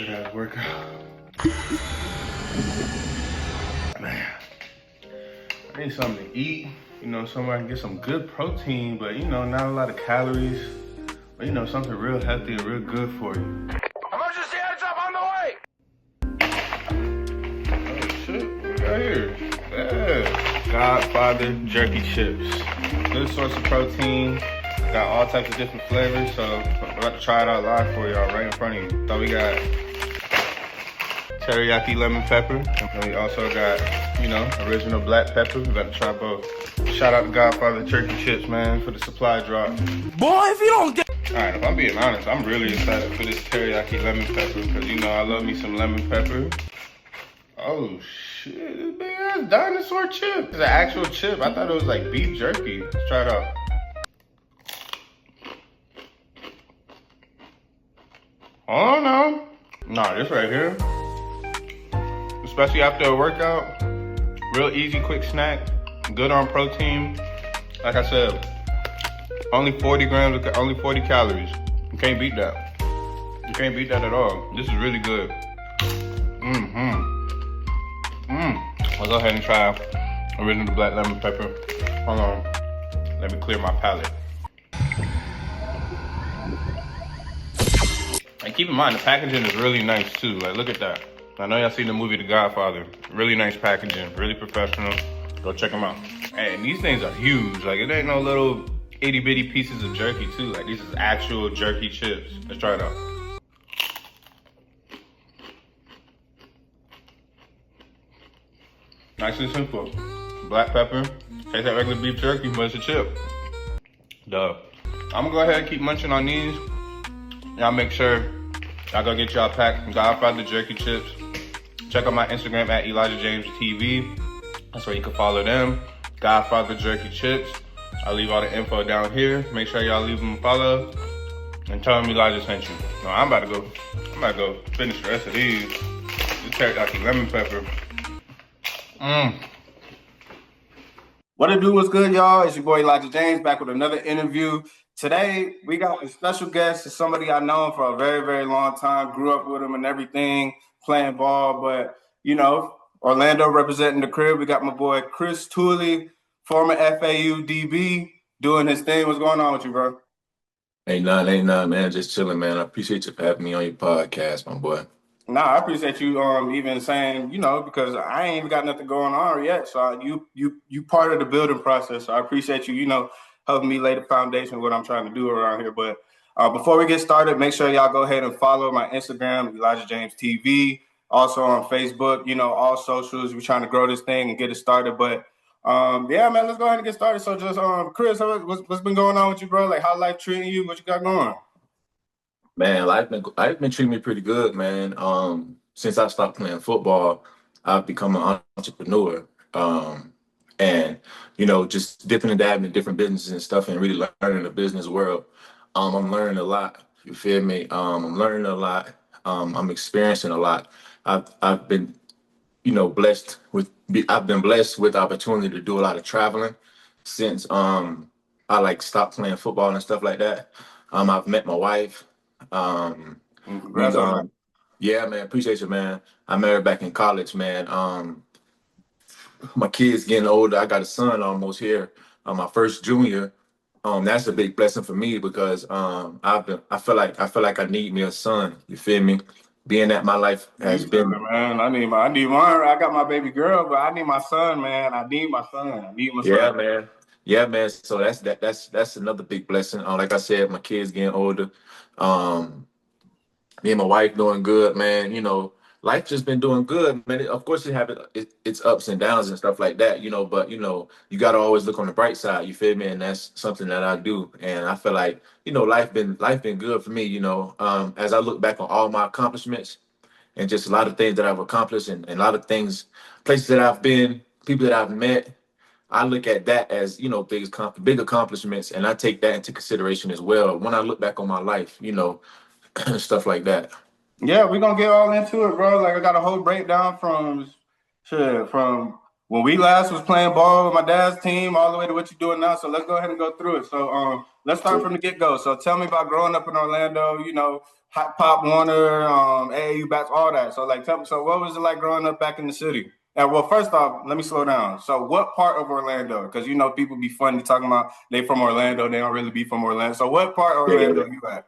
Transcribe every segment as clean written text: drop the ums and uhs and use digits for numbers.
Good ass workout. Man, I need something to eat. You know, somewhere I can get some good protein, but you know, not a lot of calories. But you know, something real healthy and real good for you. Emergency heads up on the way! Oh shit, right here. Yeah. Godfather jerky chips. Good source of protein. Got all types of different flavors, so I'm about to try it out live for y'all right in front of you. So we got teriyaki lemon pepper, and we also got, you know, original black pepper. We about to try both. Shout out to Godfather jerky chips, man, for the supply drop. Boy, if you don't get... Alright, if I'm being honest, I'm really excited for this teriyaki lemon pepper, because you know I love me some lemon pepper. Oh shit, this big ass dinosaur chip. It's an actual chip. I thought it was like beef jerky. Let's try it out. Oh no. Nah, this right here. Especially after a workout. Real easy, quick snack. Good on protein. Like I said, only 40 grams, only 40 calories. You can't beat that. You can't beat that at all. This is really good. I'll go ahead and try original black lemon pepper. Hold on. Let me clear my palate. And keep in mind, the packaging is really nice too. Like, look at that. I know y'all seen the movie The Godfather. Really nice packaging, really professional. Go check them out. Hey, and these things are huge. Like, it ain't no little itty bitty pieces of jerky too. Like, these is actual jerky chips. Let's try it out. Nice and simple. Black pepper. Tastes like regular beef jerky, but it's a chip. Duh. I'm gonna go ahead and keep munching on these. Y'all make sure y'all go get y'all pack Godfather jerky chips. Check out my Instagram at ElijahJamesTV. That's where you can follow them. Godfather jerky chips. I'll leave all the info down here. Make sure y'all leave them a follow and tell them Elijah sent you. No, I'm about to go finish the rest of these. This teriyaki lemon pepper. What it do, what's good, y'all? It's your boy Elijah James back with another interview. Today, we got a special guest. It's somebody I've known for a very, very long time. Grew up with him and everything, playing ball. But, you know, Orlando representing the crib. We got my boy Chris Tooley, former FAU DB, doing his thing. What's going on with you, bro? Ain't none, man. Just chilling, man. I appreciate you for having me on your podcast, my boy. Nah, I appreciate you even saying, you know, because I ain't even got nothing going on yet. So you part of the building process. So I appreciate you, you know, helping me lay the foundation of what I'm trying to do around here. But before we get started, make sure y'all go ahead and follow my Instagram, Elijah James TV. Also on Facebook, you know, all socials. We're trying to grow this thing and get it started. But yeah, man, let's go ahead and get started. So just Chris, what's been going on with you, bro? Like, how life treating you? What you got going? Man, life been treating me pretty good, man. Since I stopped playing football, I've become an entrepreneur. And, you know, just dipping and dabbing in different businesses and stuff and really learning the business world. I'm learning a lot. You feel me? I'm learning a lot. I'm experiencing a lot. I've been, you know, I've been blessed with the opportunity to do a lot of traveling since I stopped playing football and stuff like that. I've met my wife. Congrats on that. Yeah, man, appreciate you, man. I met her back in college, man. My kid's getting older. I got a son almost here. My first junior. That's a big blessing for me because I feel like I need me a son. You feel me? Being that my life has been, man. I need mine. I got my baby girl, but I need my son, man. I need my son. Yeah, man. Yeah, man. So that's another big blessing. Like I said, my kids getting older. Me and my wife doing good, man. You know, life just been doing good, man. Of course, its ups and downs and stuff like that, you know. But you know, you got to always look on the bright side. You feel me? And that's something that I do. And I feel like, you know, life been good for me. You know, as I look back on all my accomplishments and just a lot of things that I've accomplished and a lot of things, places that I've been, people that I've met. I look at that as, you know, big accomplishments, and I take that into consideration as well when I look back on my life, you know, stuff like that. Yeah, we're gonna get all into it, bro. Like, I got a whole breakdown from when we last was playing ball with my dad's team all the way to what you're doing now. So let's go ahead and go through it. So let's start from the get-go. So tell me about growing up in Orlando, you know, Hot Pop Warner, AAU bats, all that. So like tell me, so what was it like growing up back in the city? And well, first off, let me slow down. So what part of Orlando? Because you know people be funny talking about they from Orlando, they don't really be from Orlando. So what part of Orlando you at?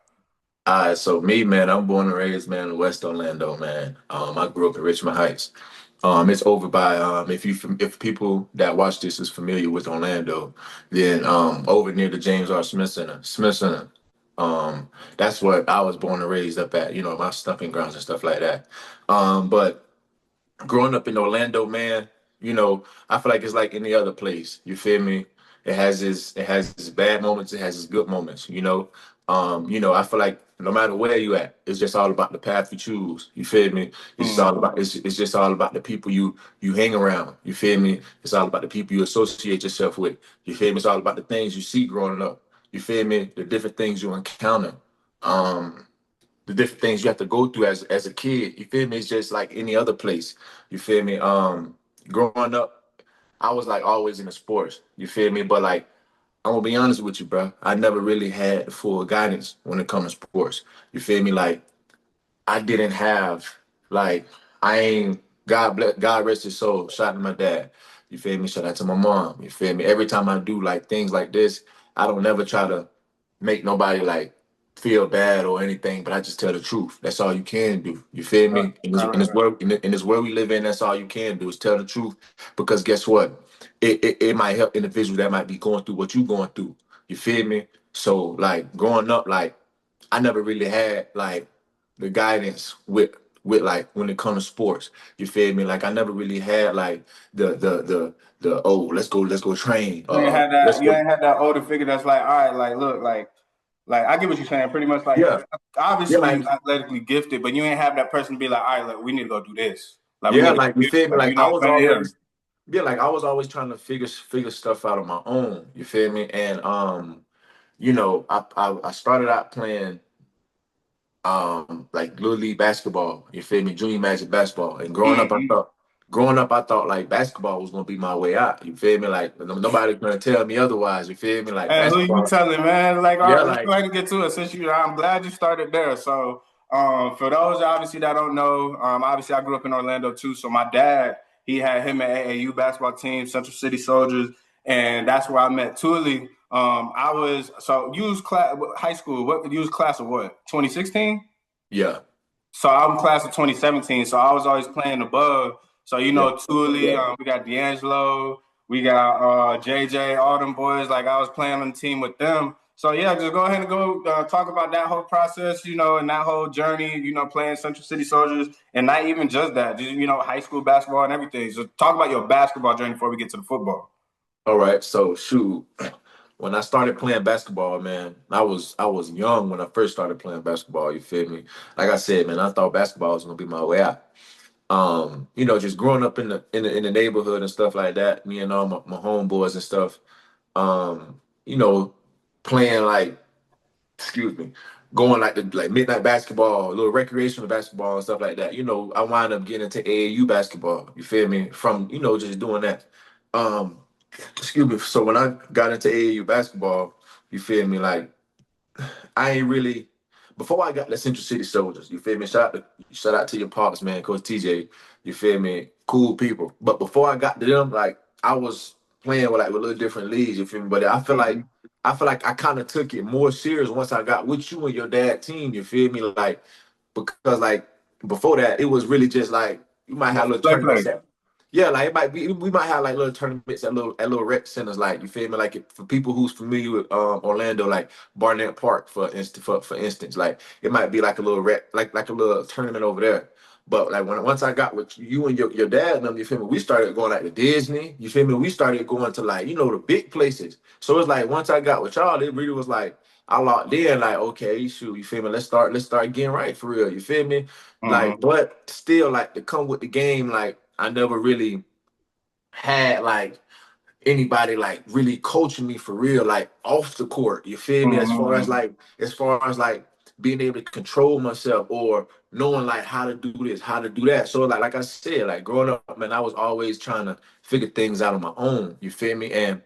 All right, so me, man, I'm born and raised, man, in West Orlando, man. I grew up in Richmond Heights. It's over by if people that watch this is familiar with Orlando, then over near the James R. Smith Center, Smith Center. That's what I was born and raised up at, you know, my stumping grounds and stuff like that. But growing up in Orlando, man, you know, I feel like it's like any other place. You feel me? It has its bad moments, it has its good moments, you know. I feel like no matter where you at, it's just all about the path you choose. You feel me? It's just all about it's just all about the people you hang around. You feel me? It's all about the people you associate yourself with. You feel me? It's all about the things you see growing up. You feel me? The different things you encounter. Um, the different things you have to go through as a kid. You feel me? It's just like any other place. You feel me? Growing up, I was like always in the sports. You feel me? But like I'm gonna be honest with you, bro. I never really had the full guidance when it comes to sports. You feel me? Like I didn't have like I ain't God bless God rest his soul. Shout out to my dad. You feel me? Shout out to my mom. You feel me? Every time I do like things like this, I don't never try to make nobody like feel bad or anything, but I just tell the truth. That's all you can do. You feel Right, me? In right, this right. world, in this world we live in, that's all you can do is tell the truth. Because guess what? It might help individuals that might be going through what you going through. You feel me? So like growing up, like I never really had like the guidance with like when it comes to sports. You feel me? Like I never really had like the oh let's go train. You ain't had Let's that. You go. ain't had that older figure that's like, all right, like, look, like I get what you're saying. Pretty much, like, Yeah, yeah, obviously like you athletically gifted, but you ain't have that person be like, all right, look, we need to go do this. Like, we yeah, need to like you do this. feel me? Like, you Like know I what was I'm saying? Yeah. always yeah, like I was always trying to figure stuff out on my own. You feel me? And I started out playing like little league basketball, you feel me, junior magic basketball. And Mm-hmm. growing up I thought like basketball was gonna be my way out. You feel me? Like nobody's gonna tell me otherwise, you feel me? Like And who you basketball. telling, man? Like, all Yeah, right, let's like go ahead and get to it. I'm glad you started there. So, for those obviously that don't know, obviously I grew up in Orlando too. So my dad, he had him at AAU basketball team, Central City Soldiers, and that's where I met Tooley. I was so you was class high school. What you was class of what? 2016. yeah, So I'm class of 2017. So I was always playing above. So you yeah. know Thule, we got D'Angelo, we got JJ, all them boys. Like I was playing on the team with them. So yeah, just go ahead and go talk about that whole process, you know, and that whole journey, you know, playing Central City Soldiers, and not even just that, just you know, high school basketball and everything. So talk about your basketball journey before we get to the football. All right, so shoot. When I started playing basketball, man, I was young when I first started playing basketball, you feel me? Like I said, man, I thought basketball was gonna be my way out. Just growing up in the neighborhood and stuff like that, me and all my homeboys and stuff, um, you know, playing like, excuse me, going like the like midnight basketball, a little recreational basketball and stuff like that. I wound up getting into AAU basketball. You feel me? From just doing that. Um, excuse me. So when I got into AAU basketball, you feel me? Like I ain't really before I got the Central City Soldiers. You feel me? Shout out to your pops, man, Coach TJ. You feel me? Cool people. But before I got to them, like I was playing with little different leagues. You feel me? But Mhm. I feel like I kind of took it more serious once I got with you and your dad team. You feel me? Like because like before that, it was really just like you might have Well, little play, tournaments play. at yeah, like it might be we might have like little tournaments at little rec centers, like you feel me? Like for people who's familiar with Orlando, like Barnett Park for instance, like it might be like a little rec like a little tournament over there. But like once I got with you and your dad and them, you feel me? We started going like to Disney, you feel me? We started going to like the big places. So it's like once I got with y'all, it really was like I locked in, like, okay, shoot, you feel me? Let's start getting right for real. You feel me? Hmm. Like, but still, like to come with the game, like I never really had like anybody like really coaching me for real, like off the court. You feel me? As far as Hmm. like, as far as like being able to control myself or knowing like how to do this, how to do that. So like I said, like growing up, man, I was always trying to figure things out on my own. You feel me? And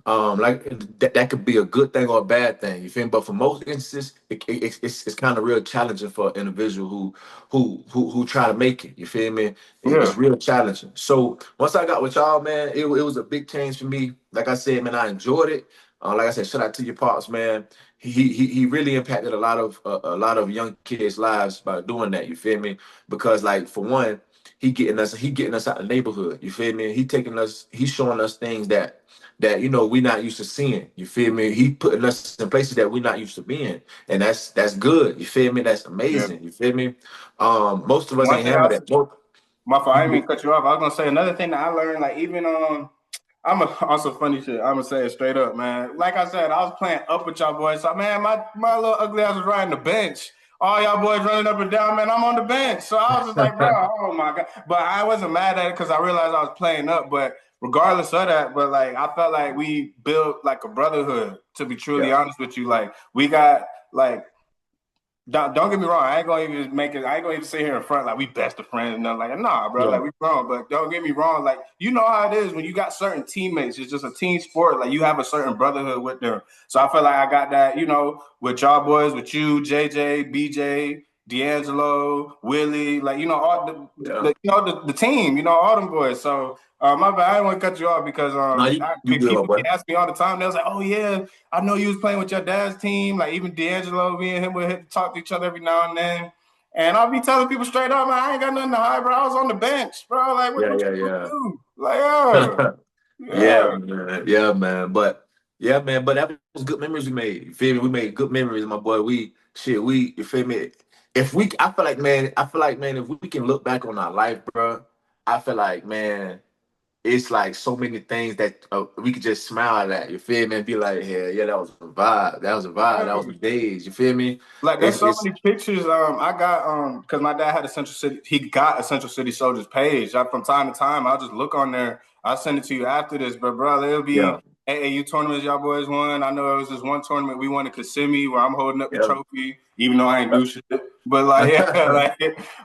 like that could be a good thing or a bad thing. You feel me? But for most instances, it's kind of real challenging for an individual who try to make it. You feel me? Yeah. It's real challenging. So once I got with y'all, man, it was a big change for me. Like I said, man, I enjoyed it. Like I said, shout out to your pops, man. He really impacted a lot of young kids' lives by doing that. You feel me? Because like for one, he getting us out the neighborhood. You feel me? He's showing us things that we not used to seeing. You feel me? He putting us in places that we not used to being, and that's good. You feel me? That's Yeah. amazing. You feel me? Most of us One ain't thing having that. my fault, I didn't mean to cut you off. I was gonna say another thing that I learned, like even also funny shit. I'm gonna say it straight up, man. Like I said, I was playing up with y'all boys. So man, my little ugly ass was riding the bench. All y'all boys running up and down, man. I'm on the bench. So I was just like, bro, oh my god. But I wasn't mad at it because I realized I was playing up. But regardless of that, but like I felt like we built like a brotherhood. To be truly Yeah, honest with you, like we got like don't get me wrong. I ain't gonna even make it. I ain't gonna even sit here in front like we best of friends and nothing like that. Nah, bro. yeah, Like we grown, but don't get me wrong. Like you know how it is when you got certain teammates. It's just a team sport. Like you have a certain brotherhood with them. So I feel like I got that. With y'all boys, with you, JJ, BJ, D'Angelo, Willie. Like all yeah. the team. All them boys. So. My bad. I didn't want to cut you off because No, you good, my people boy. ask me all the time. They was like, "Oh yeah, I know you was playing with your dad's team." Like even D'Angelo, me and him would hit talk to each other every now and then. And I'll be telling people straight up, man, I ain't got nothing to hide, bro. I was on the bench, bro. Like Yeah, what you gonna yeah, do? Like, oh, yeah, yeah. man. Yeah, man. But yeah, man. But that was good memories we made. You feel me? We made good memories, my boy. You feel me? I feel like, man, if we can look back on our life, bro, I feel like, man, it's like so many things that we could just smile at. You feel me? And be like, yeah, that was a vibe. That was a vibe. That was the days. You feel me? Like there's so It's many pictures. I got because my dad had a Central City. He got a Central City Soldiers page. From time to time, I'll just look on there. I'll send it to you after this. But bro, it'll be yeah, AAU tournaments y'all boys won. I know it was this one tournament we won in Kissimmee where I'm holding up the yeah. trophy, even though I ain't do shit. But like yeah,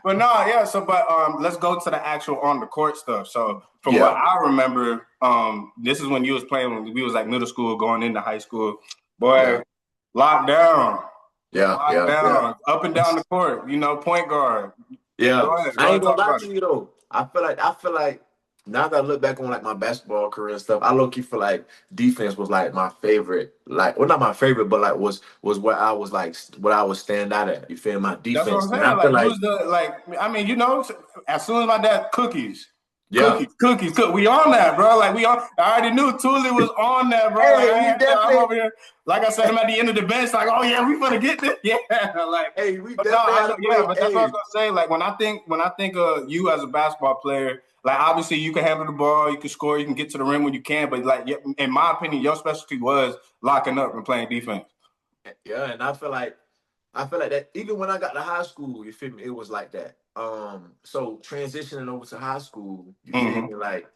but no, yeah. So but let's go to the actual on the court stuff. So from what Yeah, I remember, this is when you was playing when we was like middle school going into high school. yeah, Boy, locked down. yeah, Locked yeah, yeah. down, up and down the court, point guard. Yeah, Go ahead. I Go ain't ahead, gonna talk lie about to it. you though. I feel like now that I look back on like my basketball career and stuff, I low key feel like defense was like my favorite. Like, well, not my favorite, but like was where I was like what I would stand out at. You feel my That's what I'm defense, and I saying. feel Like, you like was I mean, as soon as my dad, cookies, yeah. we on that, bro. Like, I already knew Tooley was on that, bro. Like, Hey, we I'm definitely. over here. Like I said, I'm at the end of the bench, like, oh, yeah, we gonna get this. Yeah. Like, Hey, we but no, definitely had to yeah, play. but that's what I was Hey, gonna say. Like, when I think of you as a basketball player, like, obviously you can handle the ball, you can score, you can get to the rim when you can, but like, in my opinion, your specialty was locking up and playing defense. yeah, and I feel like that even when I got to high school, you feel me, it was like that. So transitioning over to high school, you feel Mm-hmm. me, like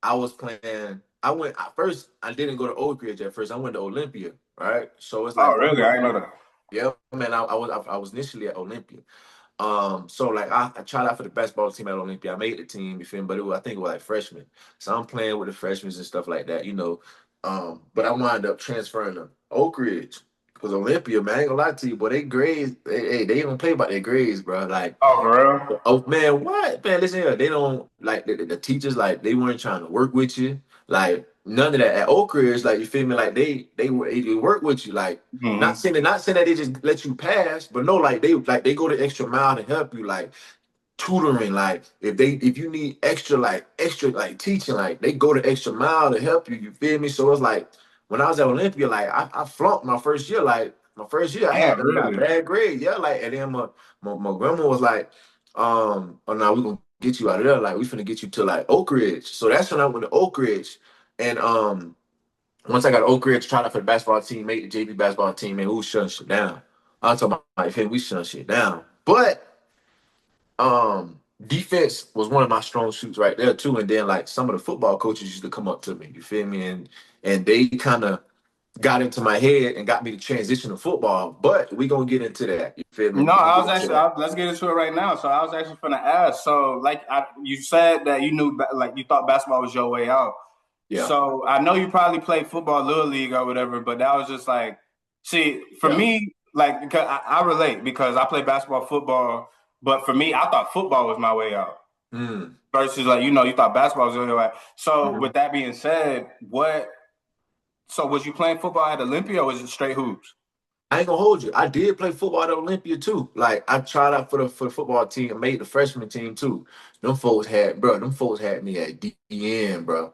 I was playing. I went at first. I didn't go to Oak Ridge at first. I went to Olympia, right? So it's Oh, like really? I didn't know that. yeah, man. I was initially at Olympia. So like I tried out for the basketball team at Olympia. I made the team, you feel me? But I think it was like freshmen. So I'm playing with the freshmen and stuff like that. But I wound up transferring to Oak Ridge. Because Olympia, man, I ain't gonna lie to you, but they grades, they don't play about their grades, bro. Like, Oh, for real? oh man, what? Man, listen here. They don't like the teachers, like they weren't trying to work with you. Like none of that. At Oak Ridge, like you feel me, like they work with you. Like Mm-hmm. not saying that they just let you pass, but no, like they go the extra mile to help you. Like tutoring, like if you need extra like teaching, like they go the extra mile to help you. You feel me? So it's like when I was at Olympia, like I flunked my first year. Like my first year, Damn, I got really? bad grades. Yeah, like and then my grandma was like, oh no, we gonna get you out of there. Like we finna get you to like Oak Ridge. So that's when I went to Oak Ridge, and once I got to Oak Ridge, tried out for the basketball team, made the JV basketball team, man, we was shutting shit down. I'm talking about hey, we shutting shit down, but defense was one of my strong suits right there too. And then like some of the football coaches used to come up to me, you feel me? And they kind of got into my head and got me to transition to football. But we gonna get into that. You feel me? No, We gonna I get was into actually. that. Let's get into it right now. So I was actually going to ask. So, you said that you knew, like, you thought basketball was your way out. Yeah, So I know you probably played football, little league or whatever, but that was just like, see, for yeah. me, like, because I relate because I played basketball, football, but for me, I thought football was my way out. Mm. Versus, like, you thought basketball was your way out. So Mhm. with that being said, so was you playing football at Olympia or was it straight hoops? I ain't gonna hold you. I did play football at Olympia too. Like I tried out for the football team and made the freshman team too. Them folks had me at DN, bro. Bro,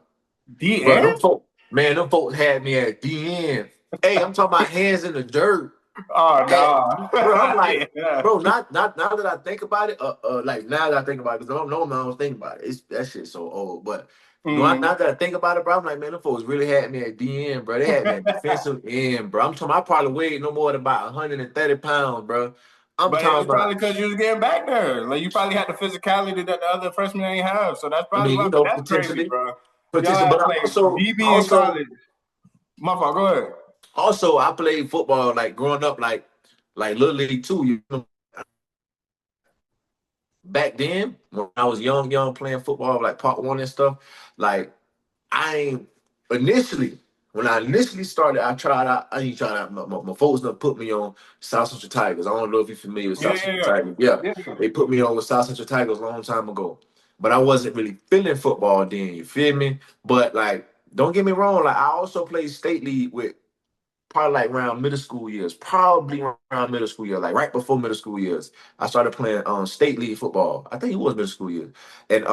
DN? them folks had me at DN. Hey, I'm talking about hands in the dirt. Oh And, no. bro, I'm like, Yeah. bro, not now that I think about it, like now that I think about it, because I don't know, I don't think about it. It's that shit's so old. But Mm. now that I think about it, bro, I'm like, man, them folks really had me at DN, bro. They had me at defensive end, bro. I'm talking, I probably weighed no more than about 130 pounds, bro. I'm But it talking was probably about, because you was getting back there. Like you probably had the physicality that the other freshmen ain't have. So that's I probably mean, why. you But know, that's crazy, bro. Y'all potential, had but I played also, BB in college. My fault. Go ahead. I played football like growing up, like little league too. You know, back then when I was young playing football, like part one and stuff, like I ain't initially when I initially started, I tried out. I ain't tried out. My folks done put me on South Central Tigers. I don't know if you're familiar with Yeah, South yeah, Central yeah. Tigers. Yeah, Yeah. they put me on with South Central Tigers a long time ago. But I wasn't really feeling football then. You feel me? But like, don't get me wrong. Like I also played state league with probably like around middle school years, probably around middle school years, like right before middle school years. I started playing state league football. I think it was middle school years. And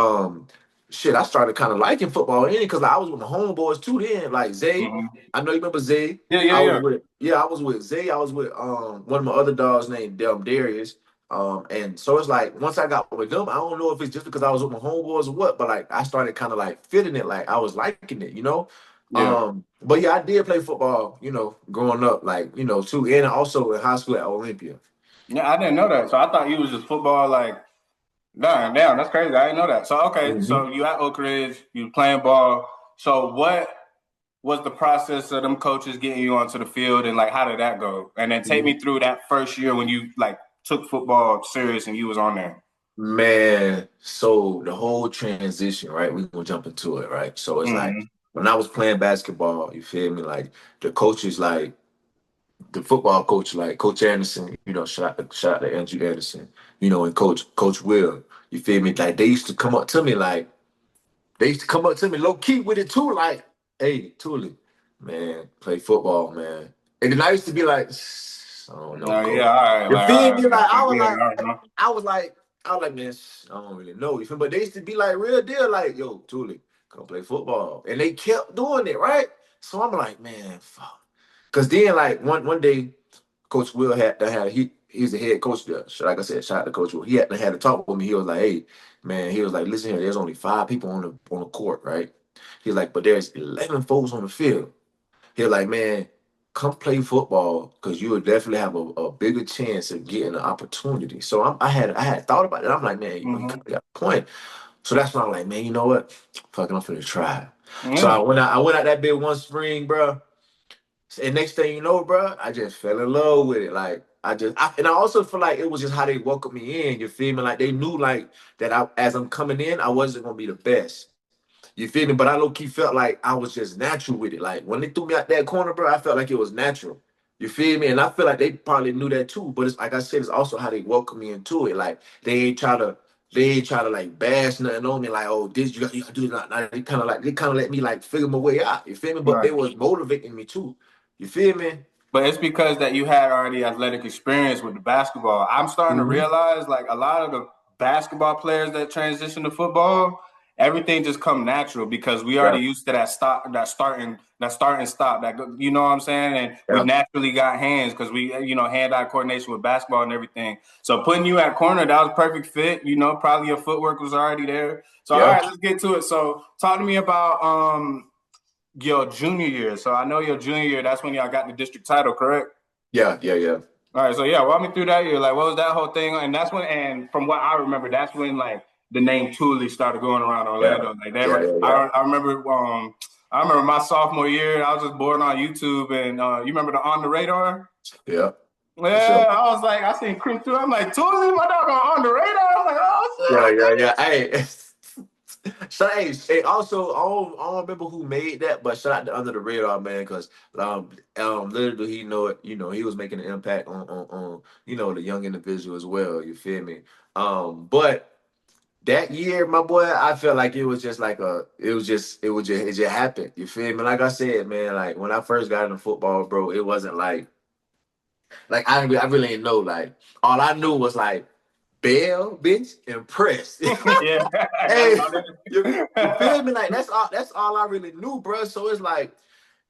shit, I started kind of liking football in because like, I was with my homeboys too then, like Zay. Mm-hmm. I know you remember Zay. Yeah, yeah, yeah. I was with Zay. I was with one of my other dogs named Darius. And so it's like once I got with them, I don't know if it's just because I was with my homeboys or what, but like I started kind of like feeling it, like I was liking it, you know. Yeah. But yeah, I did play football, you know, growing up, like, you know, too, and also in high school at Olympia. Yeah, I didn't know that. So I thought you was just football. Like, damn, that's crazy. I didn't know that. So okay, Hmm. so you at Oak Ridge, you playing ball. So what was the process of them coaches getting you onto the field, and like how did that go? And then take me through that first year when you like took football serious and you was on there. Man, so the whole transition, right? We're gonna jump into it, right? So it's like Mm-hmm. when I was playing basketball, you feel me? Like the coaches, like the football coach, like Coach Anderson, you know, shout out to Andrew Anderson, you know, and Coach Will, you feel me? Like they used to come up to me like they used to come up to me low key with it too, like, hey, Tooley, man, play football, man. And then I used to be like, I don't know, Yeah, coach. all right, You like all feel right, me? Like I was yeah, like, all right, I was like, man, I don't really know. You feel me? But they used to be like real deal, like, yo, Tooley, come play football. And they kept doing it, right? So I'm like, man, fuck. Cause then like one day, Coach Will he's the head coach there. So like I said, shout out to Coach Will. He had to talk with me. He was like, hey, man, he was like, listen here, there's only 5 people on the court, right? He's like, but there's 11 folks on the field. He's like, man, come play football because you would definitely have a bigger chance of getting an opportunity. So I had thought about it. I'm like, man, you mm-hmm. kind of got a point. So that's when I'm like, man, you know what? Fucking, I'm finna try. So Yeah. I went out that bit one spring, bro. And next thing you know, bro, I just fell in love with it. Like and I also feel like it was just how they welcomed me in. You feel me? Like they knew like that as I'm coming in, I wasn't gonna be the best. You feel me? But I low key felt like I was just natural with it. Like when they threw me out that corner, bro, I felt like it was natural. You feel me? And I feel like they probably knew that too. But it's like I said, it's also how they welcome me into it. Like they ain't try to like bash nothing on me. Like, oh, this you got to do that. Nah, they kind of let me like figure my way out. You feel me? But Right. they was motivating me too. You feel me? But it's because that you had already athletic experience with the basketball. I'm starting to Hmm. realize like a lot of the basketball players that transition to football, everything just come natural because we already Yeah, used to that start and stop. You know what I'm saying? And we yeah, naturally got hands because we hand-eye coordination with basketball and everything. So putting you at corner, that was perfect fit. Probably your footwork was already there. So all yeah, right, let's get to it. So talk to me about your junior year. So I know your junior year, that's when y'all got the district title, correct? yeah. All right, so yeah, walk me through that year. Like, what was that whole thing? And from what I remember, that's when like the name Tooley started going around Yeah, Orlando. Like, yeah, yeah, yeah. I remember I remember my sophomore year, I was just bored on YouTube, and you remember the On the Radar? Yeah, for Yeah, sure. I was like, I seen Chris Tooley. I'm like, Tooley, my dog on the radar. I was like, Yeah, oh yeah, yeah. Hey, hey, also, I don't remember who made that, but shout out to Under the Radar, man, because little do he know it, he was making an impact on the young individual as well. You feel me? But that year, my boy, I felt like it was just like it just happened. You feel me? Like I said, man, like when I first got into football, bro, it wasn't I really didn't know. Like all I knew was like Bell, bitch, and press. yeah. That's Hey, about you it. feel me? Like that's all I really knew, bro. So it's like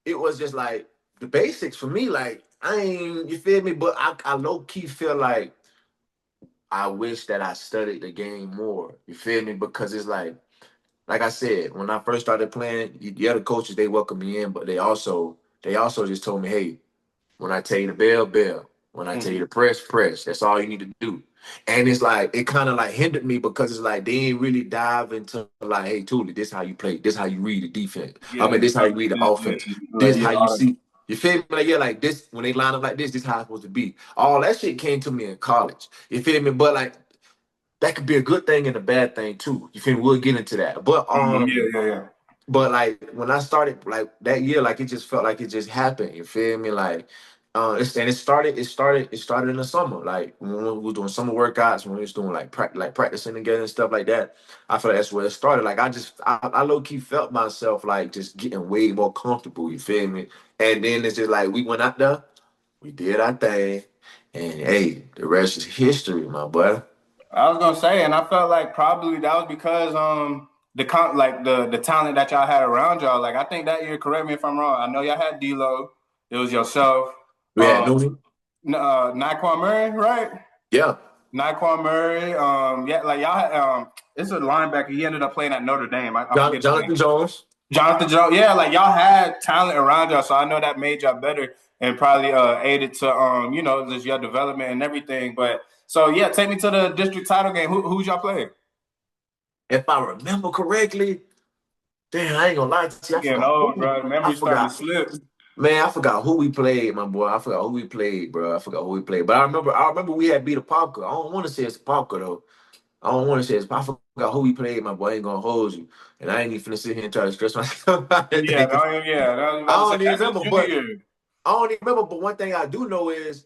it was just like the basics for me. Like I ain't, you feel me? But I low key feel like I wish that I studied the game more. You feel me? Because it's like I said, when I first started playing, the other coaches they welcomed me in, but they also just told me, hey, when I tell you to bell, bell. When I tell you Mhm. to press, press. That's all you need to do. And it's like it kind of like hindered me because it's like they ain't really dive into like, hey, Tuli, this how you play, this how you read the defense. I Yeah, mean, this how you read the offense. like, This how you see. You feel me? Like, yeah, like this when they line up like this how it's supposed to be. All that shit came to me in college. You feel me? But like that could be a good thing and a bad thing too. You feel me? We'll get into that. But yeah, yeah, yeah. like when I started like that year, like it just felt like it just happened. You feel me? Like it started in the summer. Like when we were doing summer workouts, when we was doing like practicing together and stuff like that. I feel like that's where it started. Like I low key felt myself like just getting way more comfortable. You feel me? And then it's just like we went out there, we did our thing, and hey, the rest is history, my boy. I was gonna say, and I felt like probably that was because like the talent that y'all had around y'all. Like I think that year, correct me if I'm wrong. I know y'all had D'Lo. It was yourself, We had Noonie. Naquan Murray, right? Yeah. Naquan Murray. Yeah, like y'all had it's a linebacker. He ended up playing at Notre Dame. I forget his name. Jonathan Jones. Jonathan Jones. Yeah, like y'all had talent around y'all, so I know that made y'all better and probably aided to just your development and everything. But so yeah, take me to the district title game. Who's y'all playing? If I remember correctly, damn, I ain't gonna lie to you. I Getting forgot old, who. bro. I Memory starting to forgot. slip. Man, I forgot who we played, my boy. I forgot who we played, bro. I forgot who we played. But I remember we had beat a Parker. I don't want to say it's Parker though. I don't want to say it's. I forgot who we played, my boy. I ain't gonna hold you. And I ain't even finna sit here and try to stress myself out Yeah, today, 'cause yeah. I was I about to say don't even that's your remember. junior But year. I don't even remember. But one thing I do know is,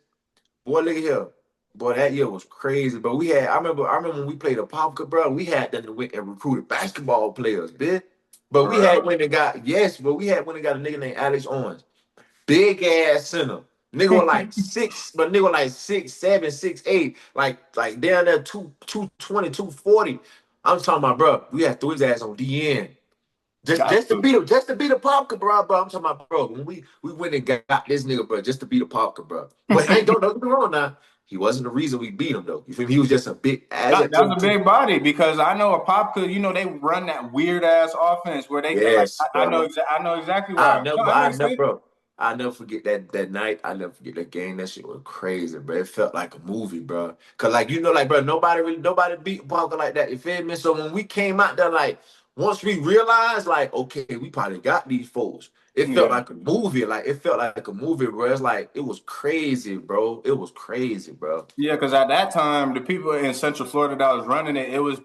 boy, look at here. Boy, that year was crazy. But I remember when we played a Parker, bro. We had done went and recruited basketball players, bitch. But For we had real? when they got yes, but we had when they got a nigga named Alex Owens. Big ass center. Nigga was like six, but nigga was like 6'7", 6'8", like down there 220, 240. I'm talking about, bro. We had threw his ass on DN. Just Got just to to. beat him, just to beat a Popka, bro. I'm talking about, bro. When we went and got this nigga, bro, just to beat a Popka, bro. But I ain't don't get me wrong now. He wasn't the reason we beat him though. You feel me? He was just a big ass That, at that's a 2. big body because I know a pop could, they run that weird ass offense where they like Yes, bro. I know exactly I why. never, No, that I makes never, sense. bro. I never forget that night. I never forget that game. That shit was crazy, bro. It felt like a movie, bro. Cause like like, bro, nobody beat Parker like that. You feel me? So when we came out there, like, once we realized, like, okay, we probably got these folks. It felt Yeah. like a movie. Like it felt like a movie, bro. It's like it was crazy, bro. It was crazy, bro. Yeah, because at that time, the people in Central Florida that was running it, it was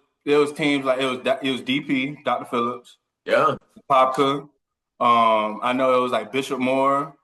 teams like it was DP, Dr. Phillips, Yeah, Popka. I know it was like Bishop Moore.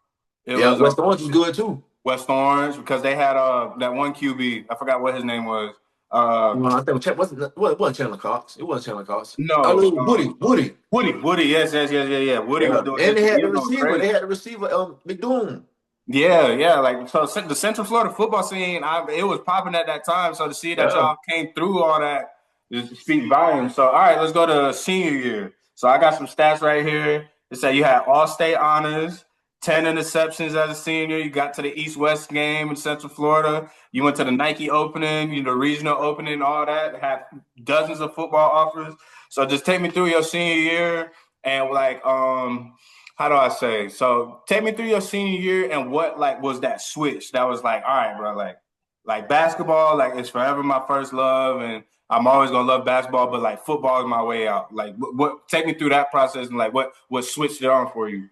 It yeah. was West Orange was good too. West Orange because they had that one QB. I forgot what his name was. Uh, I think it wasn't Chandler Cox. It wasn't Chandler Cox. Oh, no, no, Woody. Woody. Yes, yes, yes, yeah, yeah. Woody was Yeah, doing and his they thing. had He the was going receiver. crazy. They had the receiver, McDoom. Yeah, yeah. Like so, the Central Florida football scene, it was popping at that time. So to see that Yeah. y'all came through all that just speak volumes. So all right, let's go to senior year. So I got some stats right here. It said you had all state honors, 10 interceptions as a senior. You got to the East West game in Central Florida. You went to the Nike opening, the regional opening, all that. Had dozens of football offers. So just take me through your senior year and like how do I say? So take me through your senior year and what like was that switch that was like, all right, bro, like like basketball, like it's forever my first love, and I'm always gonna love basketball. But like football is my way out. Like, what take me through that process and like what switched it on for you?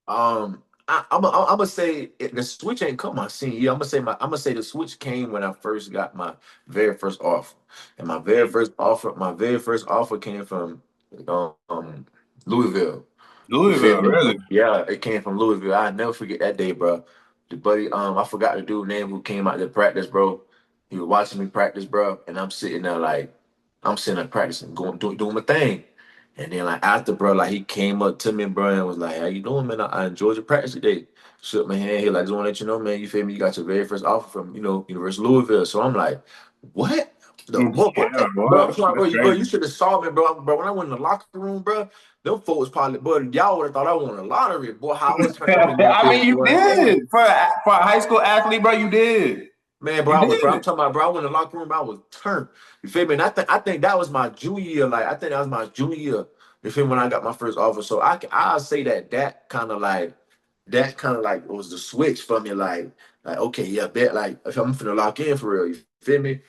I'm gonna say the switch ain't come my senior year. I'm gonna say the switch came when I first got my very first offer, and my very first offer came from um Louisville. You feel Louisville, me? really? Yeah, it came from Louisville. I never forget that day, bro. The buddy, I forgot the dude's name who came out to practice, bro. He was watching me practice, bro, and I'm sitting there practicing, doing my thing. And then like after, bro, like he came up to me, bro, and was like, "How you doing, man? I enjoyed your practice today." Shook my hand. He like, "Just want to let you know, man. You feel me? You got your very first offer from University of Louisville." So I'm like, "What? What? Yeah, Bro, boy, I'm sorry, that's bro. crazy. You should have saw me, bro. Bro, when I went in the locker room, bro, them folks probably, bro, y'all would have thought I won a lottery, boy. How I was turned in that I bitch, mean, you boy. did for a high school athlete, bro. You did. Man, bro, You I'm did. talking about, bro. I went in the locker room, I was turned. You feel me? And I think that was my junior year. Like, I think that was my junior year. You feel me? When I got my first offer, so I'll say that kind of like was the switch for me. Like okay, yeah, bet. Like if I'm finna lock in for real, you feel me?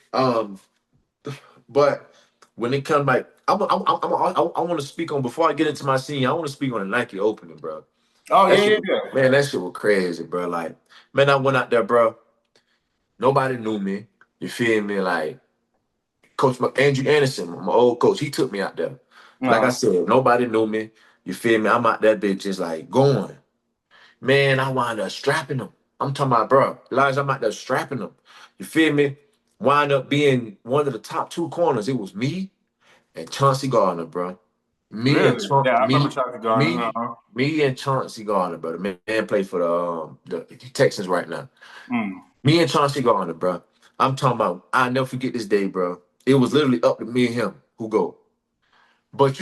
But when it comes like, I want to speak on before I get into my senior. I want to speak on the Nike opening, bro. Oh That yeah, shit, yeah, yeah. man, that shit was crazy, bro. Like, man, I went out there, bro. Nobody knew me. You feel me? Like Andrew Anderson, my old coach, he took me out there. Like I No, said, nobody knew me. You feel me? I'm out that bitch just like going. Man, I wound up strapping them. I'm talking about, bro, Elijah, I'm out there strapping them. You feel me? Wind up being one of the top two corners. It was me and Chauncey Gardner, bro. Me and really? Chaun- Yeah, I remember me, Chucky Garner. me, me and Chauncey Gardner, bro. The man play for the Texans right now. Mm, Me and Chauncey Gardner, bro. I'm talking about. I never forget this day, bro. It was literally up to me and him who go. But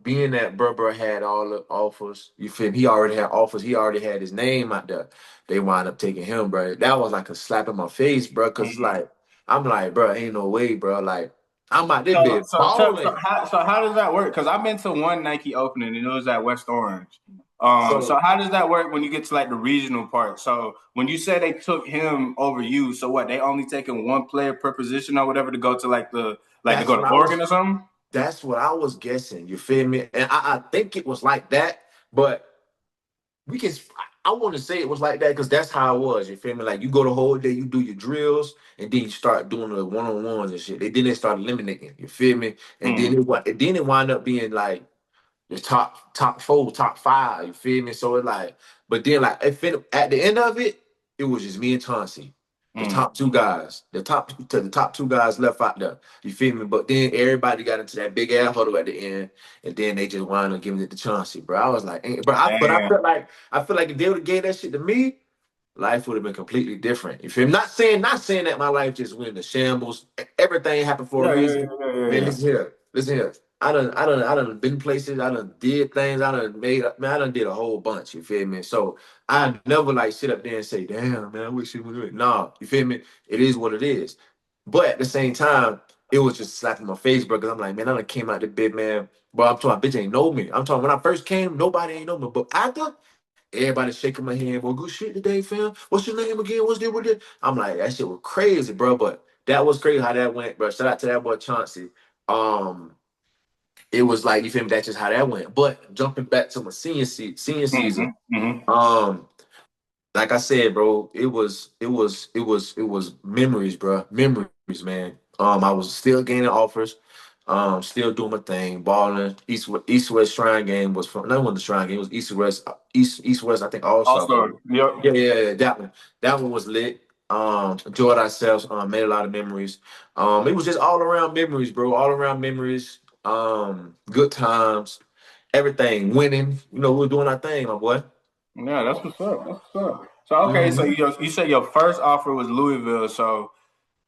being that Burber had all the offers, you feel me? He already had offers. He already had his name out there. They wind up taking him, bro. That was like a slap in my face, bro. Cause it's mm. like I'm like, bro, ain't no way, bro. Like I'm out there So, bit so, so, so balling. how, so how does that work? Because I've been to one Nike opening and it was at West Orange. So So how does that work when you get to like the regional part? So when you say they took him over you, so what? They only taking one player per position or whatever to go to to that's go to what I Oregon was. or something? That's what I was guessing. You feel me? And I think it was like that, but we can. I want to say it was like that because that's how it was. You feel me? Like you go the whole day, you do your drills, and then you start doing the one on ones and shit. Then they start eliminating. You feel me? And Mm. then it wind up being like the top four, top five. You feel me? So it like, but then like at the end of it, it was just me and Chauncey, the Mm. top two guys, the top two guys left out there. You feel me? But then everybody got into that big ass huddle at the end, and then they just wound up giving it to Chauncey, bro. I was like, bro, but Damn. I feel like if they would have gave that shit to me, life would have been completely different. You feel me? Not saying that my life just went into shambles. Everything happened for a Yeah, yeah, reason. yeah, yeah, yeah, Man, yeah. listen here. I done been places. I done did things. I done did a whole bunch. You feel me? So I never like sit up there and say, "Damn, man, I wish it would do it." Nah, you feel me? It is what it is. But at the same time, it was just slapping my face, bro. Because I'm like, man, I done came out the bit, man. But I'm talking, bitch ain't know me. I'm talking when I first came, nobody ain't know me. But after, everybody shaking my hand. Well, good shit today, fam. What's your name again? What's this? What this? I'm like, that shit was crazy, bro. But that was crazy how that went, bro. Shout out to that boy Chauncey. Um, it was like you feel me. That's just how that went. But jumping back to my senior Mm-hmm, season, mm-hmm. um, like I said, bro, it was memories, bro. Memories, man. I was still gaining offers, still doing my thing, balling. East West Shrine game was from that wasn't the Shrine game, it was East West, I think All Star Also, Bowl. yep. Yeah, that one. That one was lit. Enjoyed ourselves, made a lot of memories. It was just all around memories, bro. All around memories. Good times, everything, winning. We were doing our thing, my boy. Yeah, that's what's up. That's what's up. So okay, so Mhm. you said your first offer was Louisville. So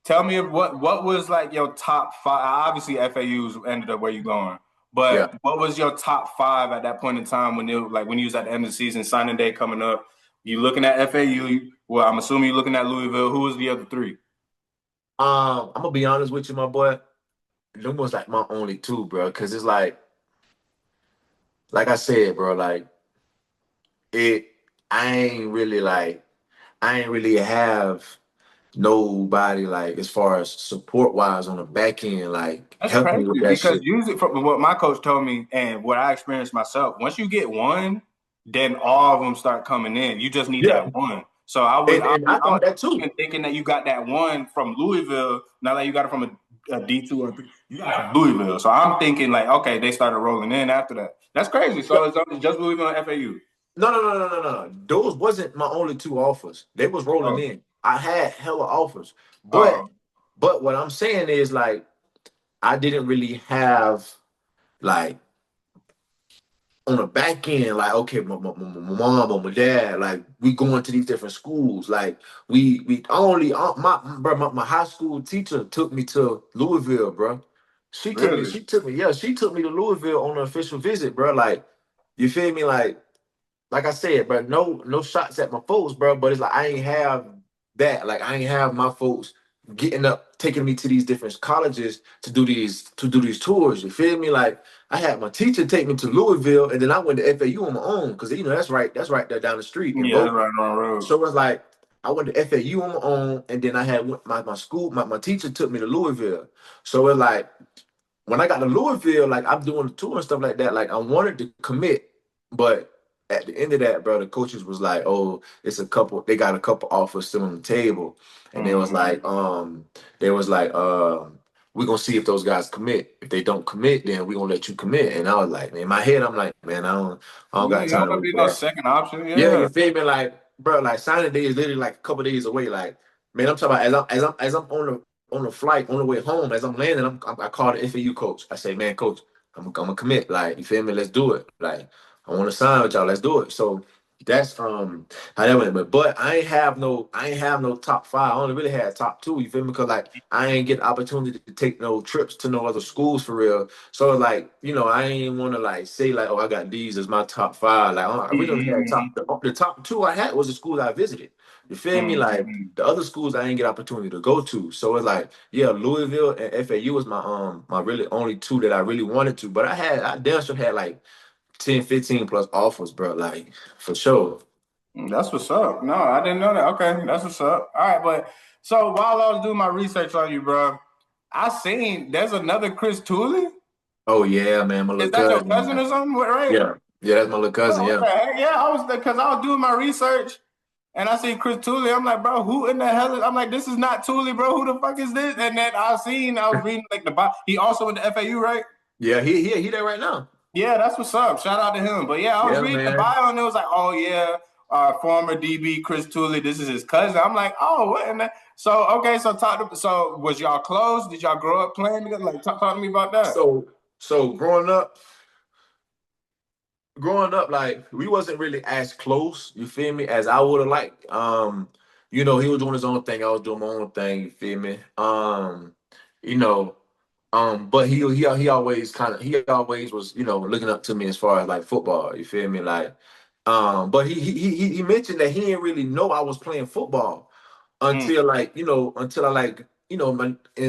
tell me what was like your top five. Obviously, FAU's ended up where you going, Yeah. but what was your top five at that point in time when when you was at the end of the season, signing day coming up? You looking at FAU? Well, I'm assuming you're looking at Louisville. Who was the other three? I'm gonna be honest with you, my boy. Them was like my only two, bro. Cause it's like I said, bro. Like it, I ain't really have. nobody like as far as support wise on the back end, like That's helping me crazy with that because shit. usually, from what my coach told me and what I experienced myself, once you get one, then all of them start coming in. You just need Yeah, that one. So I was, and I I'm thought that too. thinking that you got that one from Louisville. Not like you got it from a D2 or three. You got it from Louisville. So I'm thinking like, okay, they started rolling in after that. That's crazy. So it's just Louisville and FAU. No. Those wasn't my only two offers. They was rolling Oh, in. I had hella offers, oh, but what I'm saying is like I didn't really have like on the back end, like, okay, my mom or my dad, like, we going to these different schools. Like, we only, my high school teacher took me to Louisville, bro. really? She took me to Louisville on an official visit, bro. Like, you feel me? Like I said, bro, no shots at my folks, bro. But it's like I ain't have that. Like I ain't have my folks getting up, taking me to these different colleges to do these tours. You feel me? Like I had my teacher take me to Louisville, and then I went to FAU on my own because that's right there down the street in Yeah, that's Boca. right on the road. So it's like I went to FAU on my own, and then I had my school. My teacher took me to Louisville. So it's like when I got to Louisville, like I'm doing the tour and stuff like that, like I wanted to commit, but at the end of that, bro, the coaches was like, "Oh, they got a couple offers still on the table," and Mm. they was like, we're gonna see if those guys commit. If they don't commit, then we're gonna let you commit." And I was like, man, in my head, I'm like, man, I don't Yeah, got you don't time to gonna wait be for no that. second option. Yeah, Yeah. you feel me? Like, bro, like signing day is literally like a couple days away. Like, man, I'm talking about as I'm on the flight on the way home, as I'm landing, I call the FAU coach. I say, man, coach, I'm gonna commit. Like, you feel me? Let's do it. Like, I want to sign with y'all. Let's do it. So that's how that went. But I ain't have no top five. I only really had top two. You feel me? Because like I ain't get the opportunity to take no trips to no other schools for real. So like, I ain't want to like say like, oh, I got these as my top five. Like, I really only had Mm-hmm. the top two I had was the schools I visited. You feel me? Like Mm-hmm. the other schools I didn't get opportunity to go to. So it's like, yeah, Louisville and FAU was my really only two that I really wanted to. But I damn sure had like 10, 15 plus offers, bro. Like for sure. That's what's up. No, I didn't know that. Okay, that's what's up. All right, but so while I was doing my research on you, bro, I seen there's another Chris Tooley. Oh yeah, man, my Is little that your cousin, cousin man. or something? Right? Yeah. Yeah, that's my little cousin, Bro, what yeah. the heck? Yeah, I was because I was doing my research and I see Chris Tooley. I'm like, bro, who in the hell is? I'm like, this is not Tooley, bro. Who the fuck is this? And then I was reading like he also went to FAU, right? Yeah, he there right now. Yeah, that's what's up. Shout out to him. But yeah, I was Yeah, reading the man. bio and it was like, oh yeah, former DB Chris Tooley. This is his cousin. I'm like, oh, what? So okay, so was y'all close? Did y'all grow up playing together? Like, talk to me about that. So growing up, like we wasn't really as close, you feel me, as I would have liked. He was doing his own thing, I was doing my own thing, you feel me? You know, but he always was, looking up to me as far as like football, you feel me? Like, but he mentioned that he didn't really know I was playing football Mm, until until I like and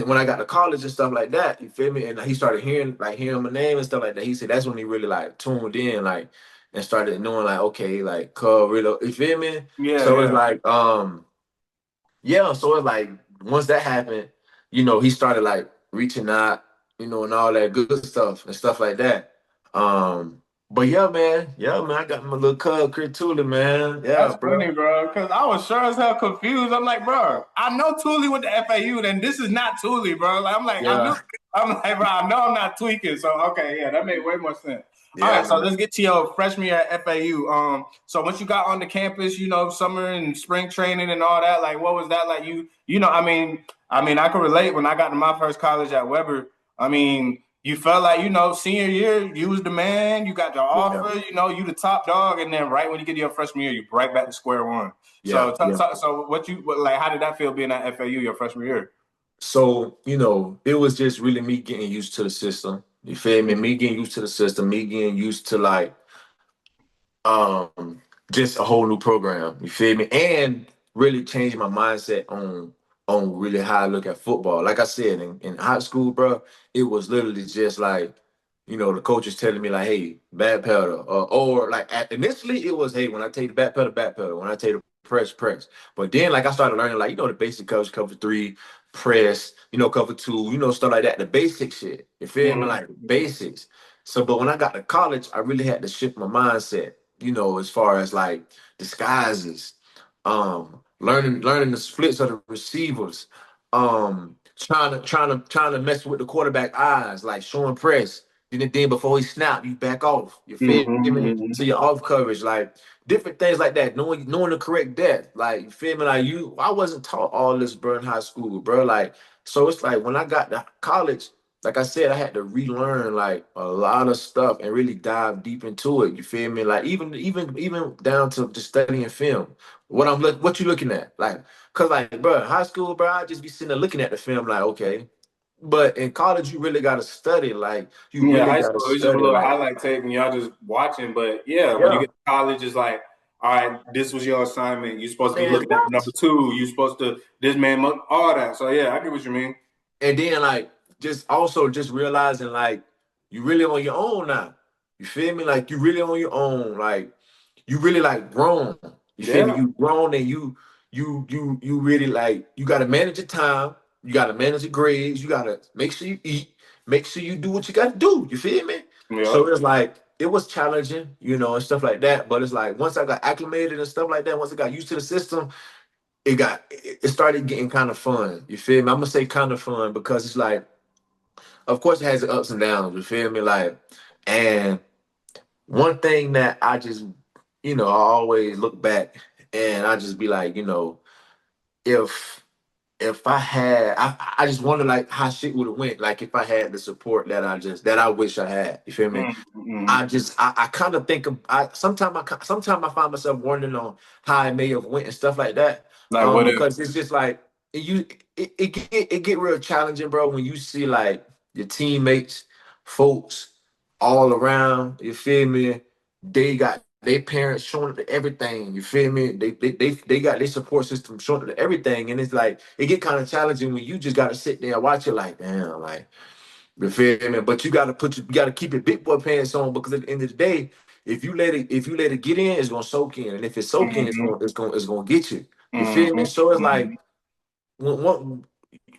when I got to college and stuff like that, you feel me? And he started hearing my name and stuff like that. He said that's when he really like tuned in, like, and started knowing like, okay, like Cub really, you feel me? yeah, So it's yeah. like yeah, so it's like once that happened, he started like reaching out, and all that good stuff and stuff like that. But yeah, man, I got my little cub Chris Tooley, man. That's Yeah, bro. funny, bro. Because I was sure as hell confused. I'm like, bro, I know Tooley with the FAU, then this is not Tooley, bro. Like, Yeah, I'm like, bro, I know I'm not tweaking. So okay, yeah, that made way more sense. All yeah, right, so man. let's get to your freshman year at FAU. So once you got on the campus, summer and spring training and all that, like, what was that like? I can relate when I got to my first college at Weber. I mean, you felt like, senior year, you was the man, you got the Yeah, offer, you the top dog, and then right when you get to your freshman year, you right back to square one. yeah, So, yeah. how did that feel being at FAU your freshman year? So, it was just really me getting used to the system. You feel me? Me getting used to the system, me getting used to like just a whole new program. You feel me? And really changing my mindset on really how I look at football. Like I said, in high school, bro, it was literally just like, the coach is telling me like, hey, back pedal. Or like initially it was, hey, when I take the back pedal, back pedal. When I take the press. But then like I started learning like, the basic covers, cover three, press, cover two, stuff like that. The basic shit. You feel me? Like basics. So but when I got to college, I really had to shift my mindset, as far as like disguises, learning the splits of the receivers, trying to mess with the quarterback eyes, like showing press. Then before he snap, you back off. You feel me? So you're off coverage, like different things like that. Knowing the correct depth, like you feel me? Like I wasn't taught all this, bro, in high school, bro. Like so, it's like when I got to college, like I said, I had to relearn like a lot of stuff and really dive deep into it. You feel me? Like even down to just studying film. What you looking at? Like, cause like, bro, high school, bro, I just be sitting there looking at the film, like, okay. But in college, you really gotta study. Like, you Yeah, really high gotta school it's just a study. little Like, highlight tape and y'all just watching. But yeah, when you yeah, get to college, it's like, all right, this was your assignment. You're supposed to be man, looking at the number what? two. You're supposed to this man all that. So yeah, I get what you mean. And then like just realizing like you really on your own now. You feel me? Like you really on your own. Like you really like grown. You feel me? Yeah. You grown and you really like you gotta manage your time, you gotta manage your grades, you gotta make sure you eat, make sure you do what you gotta do. You feel me? Yep. So it's like it was challenging, and stuff like that. But it's like once I got acclimated and stuff like that, once I got used to the system, it started getting kind of fun. You feel me? I'm gonna say kind of fun because it's like, of course, it has its ups and downs. You feel me? Like, and one thing that I just, I always look back and I just be like, if I just wonder like how shit would have went. Like if I had the support that I wish I had. You feel me? Mm-hmm. I kind of think of sometimes I find myself wondering on how I may have went and stuff like that. Like what if? Because it's just like it get real challenging, bro, when you see like your teammates, folks all around. You feel me? They got their parents showing up to everything. You feel me? They got their support system showing up to everything, and it's like it get kind of challenging when you just got to sit there and watch it. Like damn, like. You feel me? But you gotta keep your big boy pants on because at the end of the day, if you let it get in, it's gonna soak in. And if it's soak in, Mm-hmm. it's gonna get you. You feel me? Mm-hmm. So it's Mm-hmm. like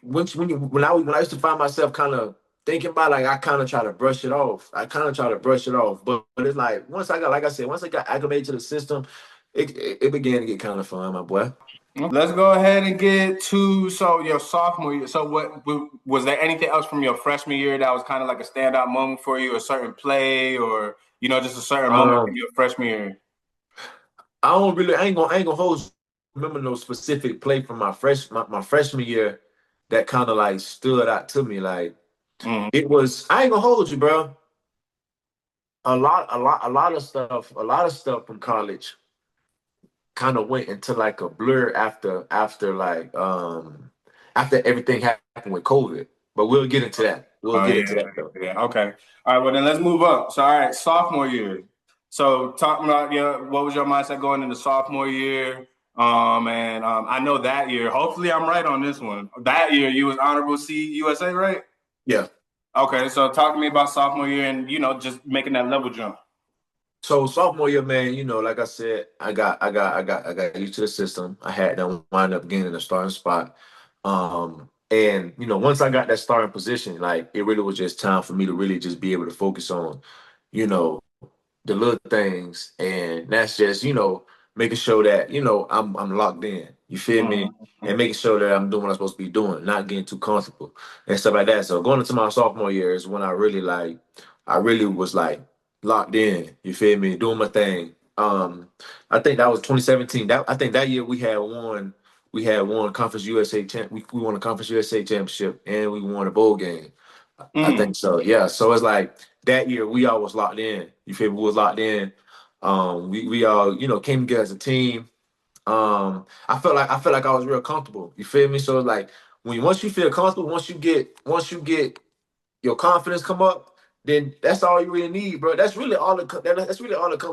when I used to find myself kind of thinking about like I kind of try to brush it off. But it's like once I got like I said, once I got acclimated to the system, it began to get kind of fun, my boy. Let's go ahead and get to your sophomore year. So what was there anything else from your freshman year that was kind of like a standout moment for you, a certain play or just a certain moment from Um, your freshman year? I ain't gonna hold you. Remember no specific play from my freshman year that kind of like stood out to me. Like Mm-hmm. it was, I ain't gonna hold you, bro. A lot of stuff from college kind of went into like a blur after everything happened with COVID. But we'll get into that. We'll Oh get yeah, into that though. yeah. Okay. All right. Well, then let's move up. So, all right, sophomore year. So, talking about what was your mindset going into sophomore year? And I know that year. Hopefully, I'm right on this one. That year, you was honorable C USA, right? Yeah. Okay. So, talk to me about sophomore year and just making that level jump. So sophomore year, man, like I said, I got used to the system. I had to wind up getting in a starting spot. And once I got that starting position, like it really was just time for me to really just be able to focus on, you know, the little things, and that's just making sure that I'm locked in. You feel me? Mm-hmm. And making sure that I'm doing what I'm supposed to be doing, not getting too comfortable and stuff like that. So going into my sophomore year is when I really was like locked in. You feel me? Doing my thing. I think that was 2017. I think that year we had won Conference USA we won a Conference USA championship and we won a bowl game. I Mm-hmm. think so. Yeah. So it's like that year we all was locked in. You feel me? We was locked in. We all came together as a team. I felt like I was real comfortable. You feel me? So it's like once you feel comfortable, once you get your confidence come up, then that's all you really need, bro. That's really all it comes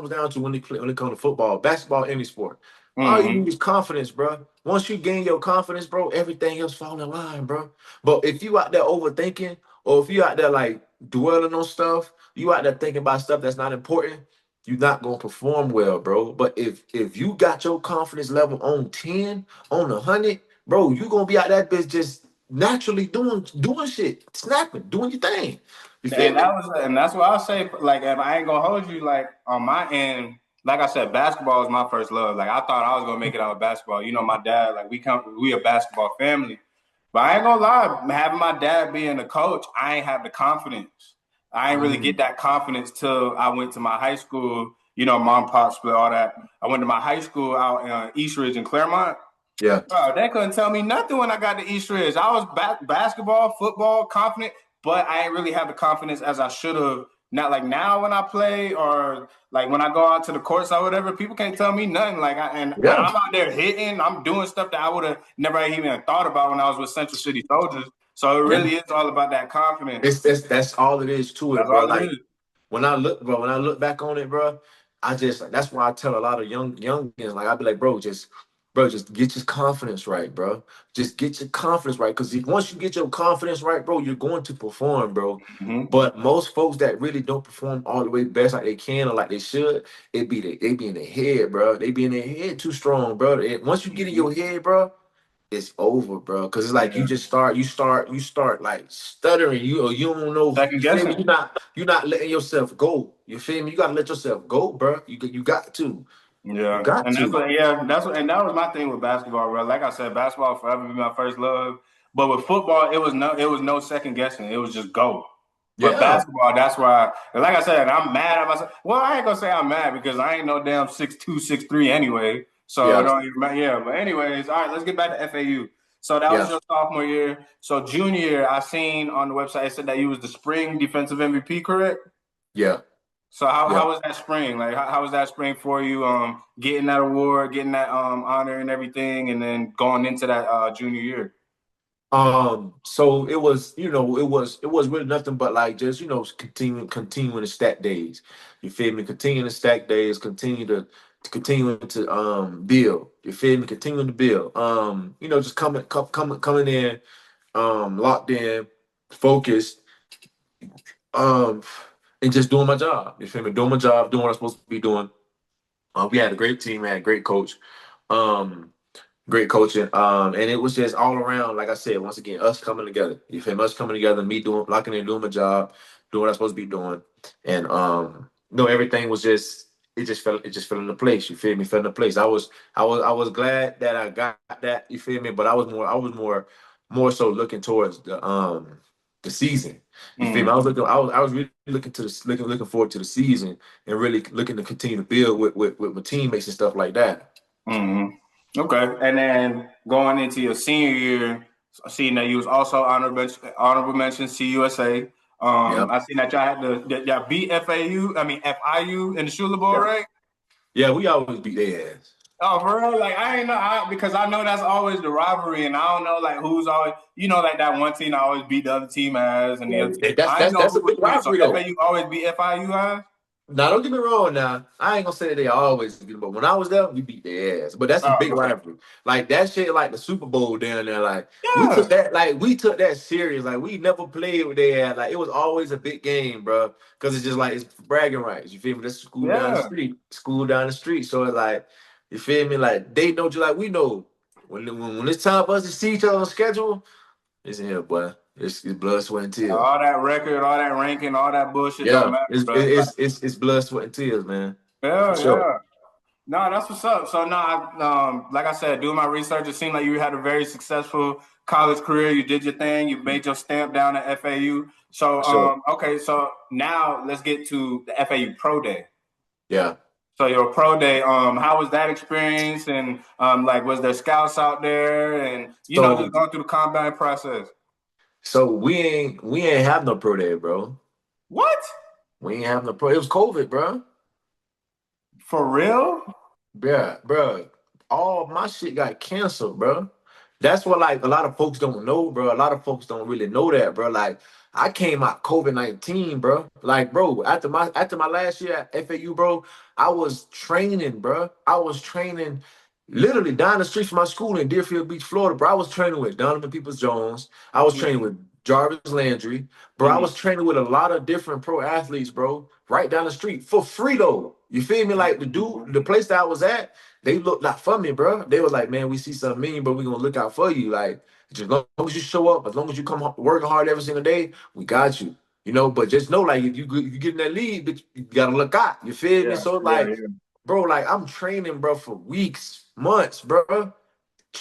down to when it comes to football, basketball, any sport. All you Mm-hmm. need is confidence, bro. Once you gain your confidence, bro, everything else fall in line, bro. But if you out there overthinking, or if you out there like dwelling on stuff, you out there thinking about stuff that's not important, you're not gonna perform well, bro. But if you got your confidence level on 10, on 100, bro, you gonna be out that bitch just naturally doing shit, snapping, doing your thing. You feel And me? that's what I say. Like, if I ain't gonna hold you, like on my end, like I said, basketball is my first love. Like I thought I was gonna make it out of basketball. You know, my dad, like we a basketball family. But I ain't gonna lie, having my dad being a coach, I ain't have the confidence. I ain't really get that confidence till I went to my high school. You know, mom, pop split, all that. I went to my high school out in East Ridge in Claremont. Yeah. Bro, they couldn't tell me nothing when I got to East Ridge. I was basketball, football, confident, but I ain't really have the confidence as I should have. Not like now when I play or like when I go out to the courts or whatever, people can't tell me nothing. And when Yeah. I'm out there hitting, I'm doing stuff that I would have never even thought about when I was with Central City Soldiers. So it Yeah. really is all about that confidence. That's all it is to it, That's bro. all it Like is. when I look back on it, bro, I just like that's why I tell a lot of youngins, like I be like, bro, just get your confidence right, bro. Just get your confidence right, because once you get your confidence right, bro, you're going to perform, bro. Mm-hmm. But most folks that really don't perform all the way best like they can or like they should, they be in their head, bro. They be in their head too strong, bro. And once you get in Mm-hmm. your head, bro, it's over, bro. Cause it's like Yeah. you start like stuttering. You don't know. Second You feel me? guessing. You're not letting yourself go. You feel me? You gotta let yourself go, bro. You got to. You Yeah, got and to. and that was my thing with basketball, bro. Like I said, basketball will forever be my first love. But with football, it was no second guessing. It was just go. But Yeah. basketball, that's why. And like I said, I'm mad at myself. Well, I ain't gonna say I'm mad because I ain't no damn 6'2", 6'3" anyway. So it Yeah. don't even matter. Yeah, but anyways, all right, let's get back to FAU. So that was Yeah. your sophomore year. So junior year, I seen on the website it said that you was the spring defensive MVP, correct? Yeah. So Yeah. how was that spring? Like how was that spring for you? Getting that award, getting that honor and everything, and then going into that junior year. So it was, it was really nothing but like just, continuing to stack days. You feel me? Continuing to stack days, continuing to build. You feel me? Continuing to build. Just coming in, locked in, focused, um, and just doing my job. You feel me? Doing my job, doing what I'm supposed to be doing. We had a great team, had a great coach. Um, Great coaching. And it was just all around, like I said, once again, us coming together. You feel me? Us coming together, me locking in, doing my job, doing what I'm supposed to be doing. And everything was it just fell into place. You feel me? Fell into place. I was glad that I got that, you feel me? But more so looking towards the season. You feel me? Mm, I was really looking forward to the season and really looking to continue to build with my teammates and stuff like that. mm. Okay, and then going into your senior year, seeing that you was also honorable mention CUSA. Yeah. I seen that y'all had y'all beat FIU in the Shula Bowl, Yeah. right? Yeah, we always beat their ass. Oh, for real? Like I ain't know because I know that's always the rivalry, and I don't know like who's always like that one team I always beat the other team as, and the Yeah, other team. that's I ain't that's know that's who a was big who. So rivalry though. FAU always beat FIU as. Now, don't get me wrong. Now, I ain't gonna say that they always beat them, but when I was there, we beat their ass. But that's a Oh, big okay. rivalry. Like that shit, like the Super Bowl down there. Like Yeah. we took that serious. Like we never played with their ass. Like it was always a big game, bro. Because it's just like it's bragging rights. You feel me? That's school down the Yeah. street. School down the street. So it's like, you feel me? Like they know just like we know. When it's time for us to see each other on schedule, it's in here, boy. It's blood, sweat, and tears. All that record, all that ranking, all that bullshit don't Yeah, matter, it's bro. It's like, it's it's it's blood, sweat, and tears, man. For yeah, sure. yeah. No, that's what's up. So no, like I said, doing my research, it seemed like you had a very successful college career. You did your thing. You made your stamp down at FAU. So For sure. okay, so now let's get to the FAU Pro Day. Yeah. So your pro day, how was that experience? And like, was there scouts out there? And just So going through the combine process. we ain't have no pro day, bro. What? We ain't have no pro. It was COVID, bro. For real? Yeah, bro. All my shit got canceled, bro. That's what like a lot of folks don't know, bro. A lot of folks don't really know that, bro. Like I came out COVID-19, bro. Like, bro, after my last year at FAU, bro, I was training, bro. I was training literally down the street from my school in Deerfield Beach, Florida, bro. I was training with Donovan Peoples Jones. I was training with Jarvis Landry, bro. I Mm-hmm. was training with a lot of different pro athletes, bro, right down the street for free though. You feel me? Like the place that I was at, they looked out for me, bro. They was like, man, we see something mean, but we gonna look out for you. Like, just as long as you show up, as long as you come working hard every single day, we got you. You know, but just know, like, if you get in that lead, bitch, you gotta look out. You feel me? Yeah, So yeah, like, yeah. bro, like I'm training, bro, for weeks, months, bro.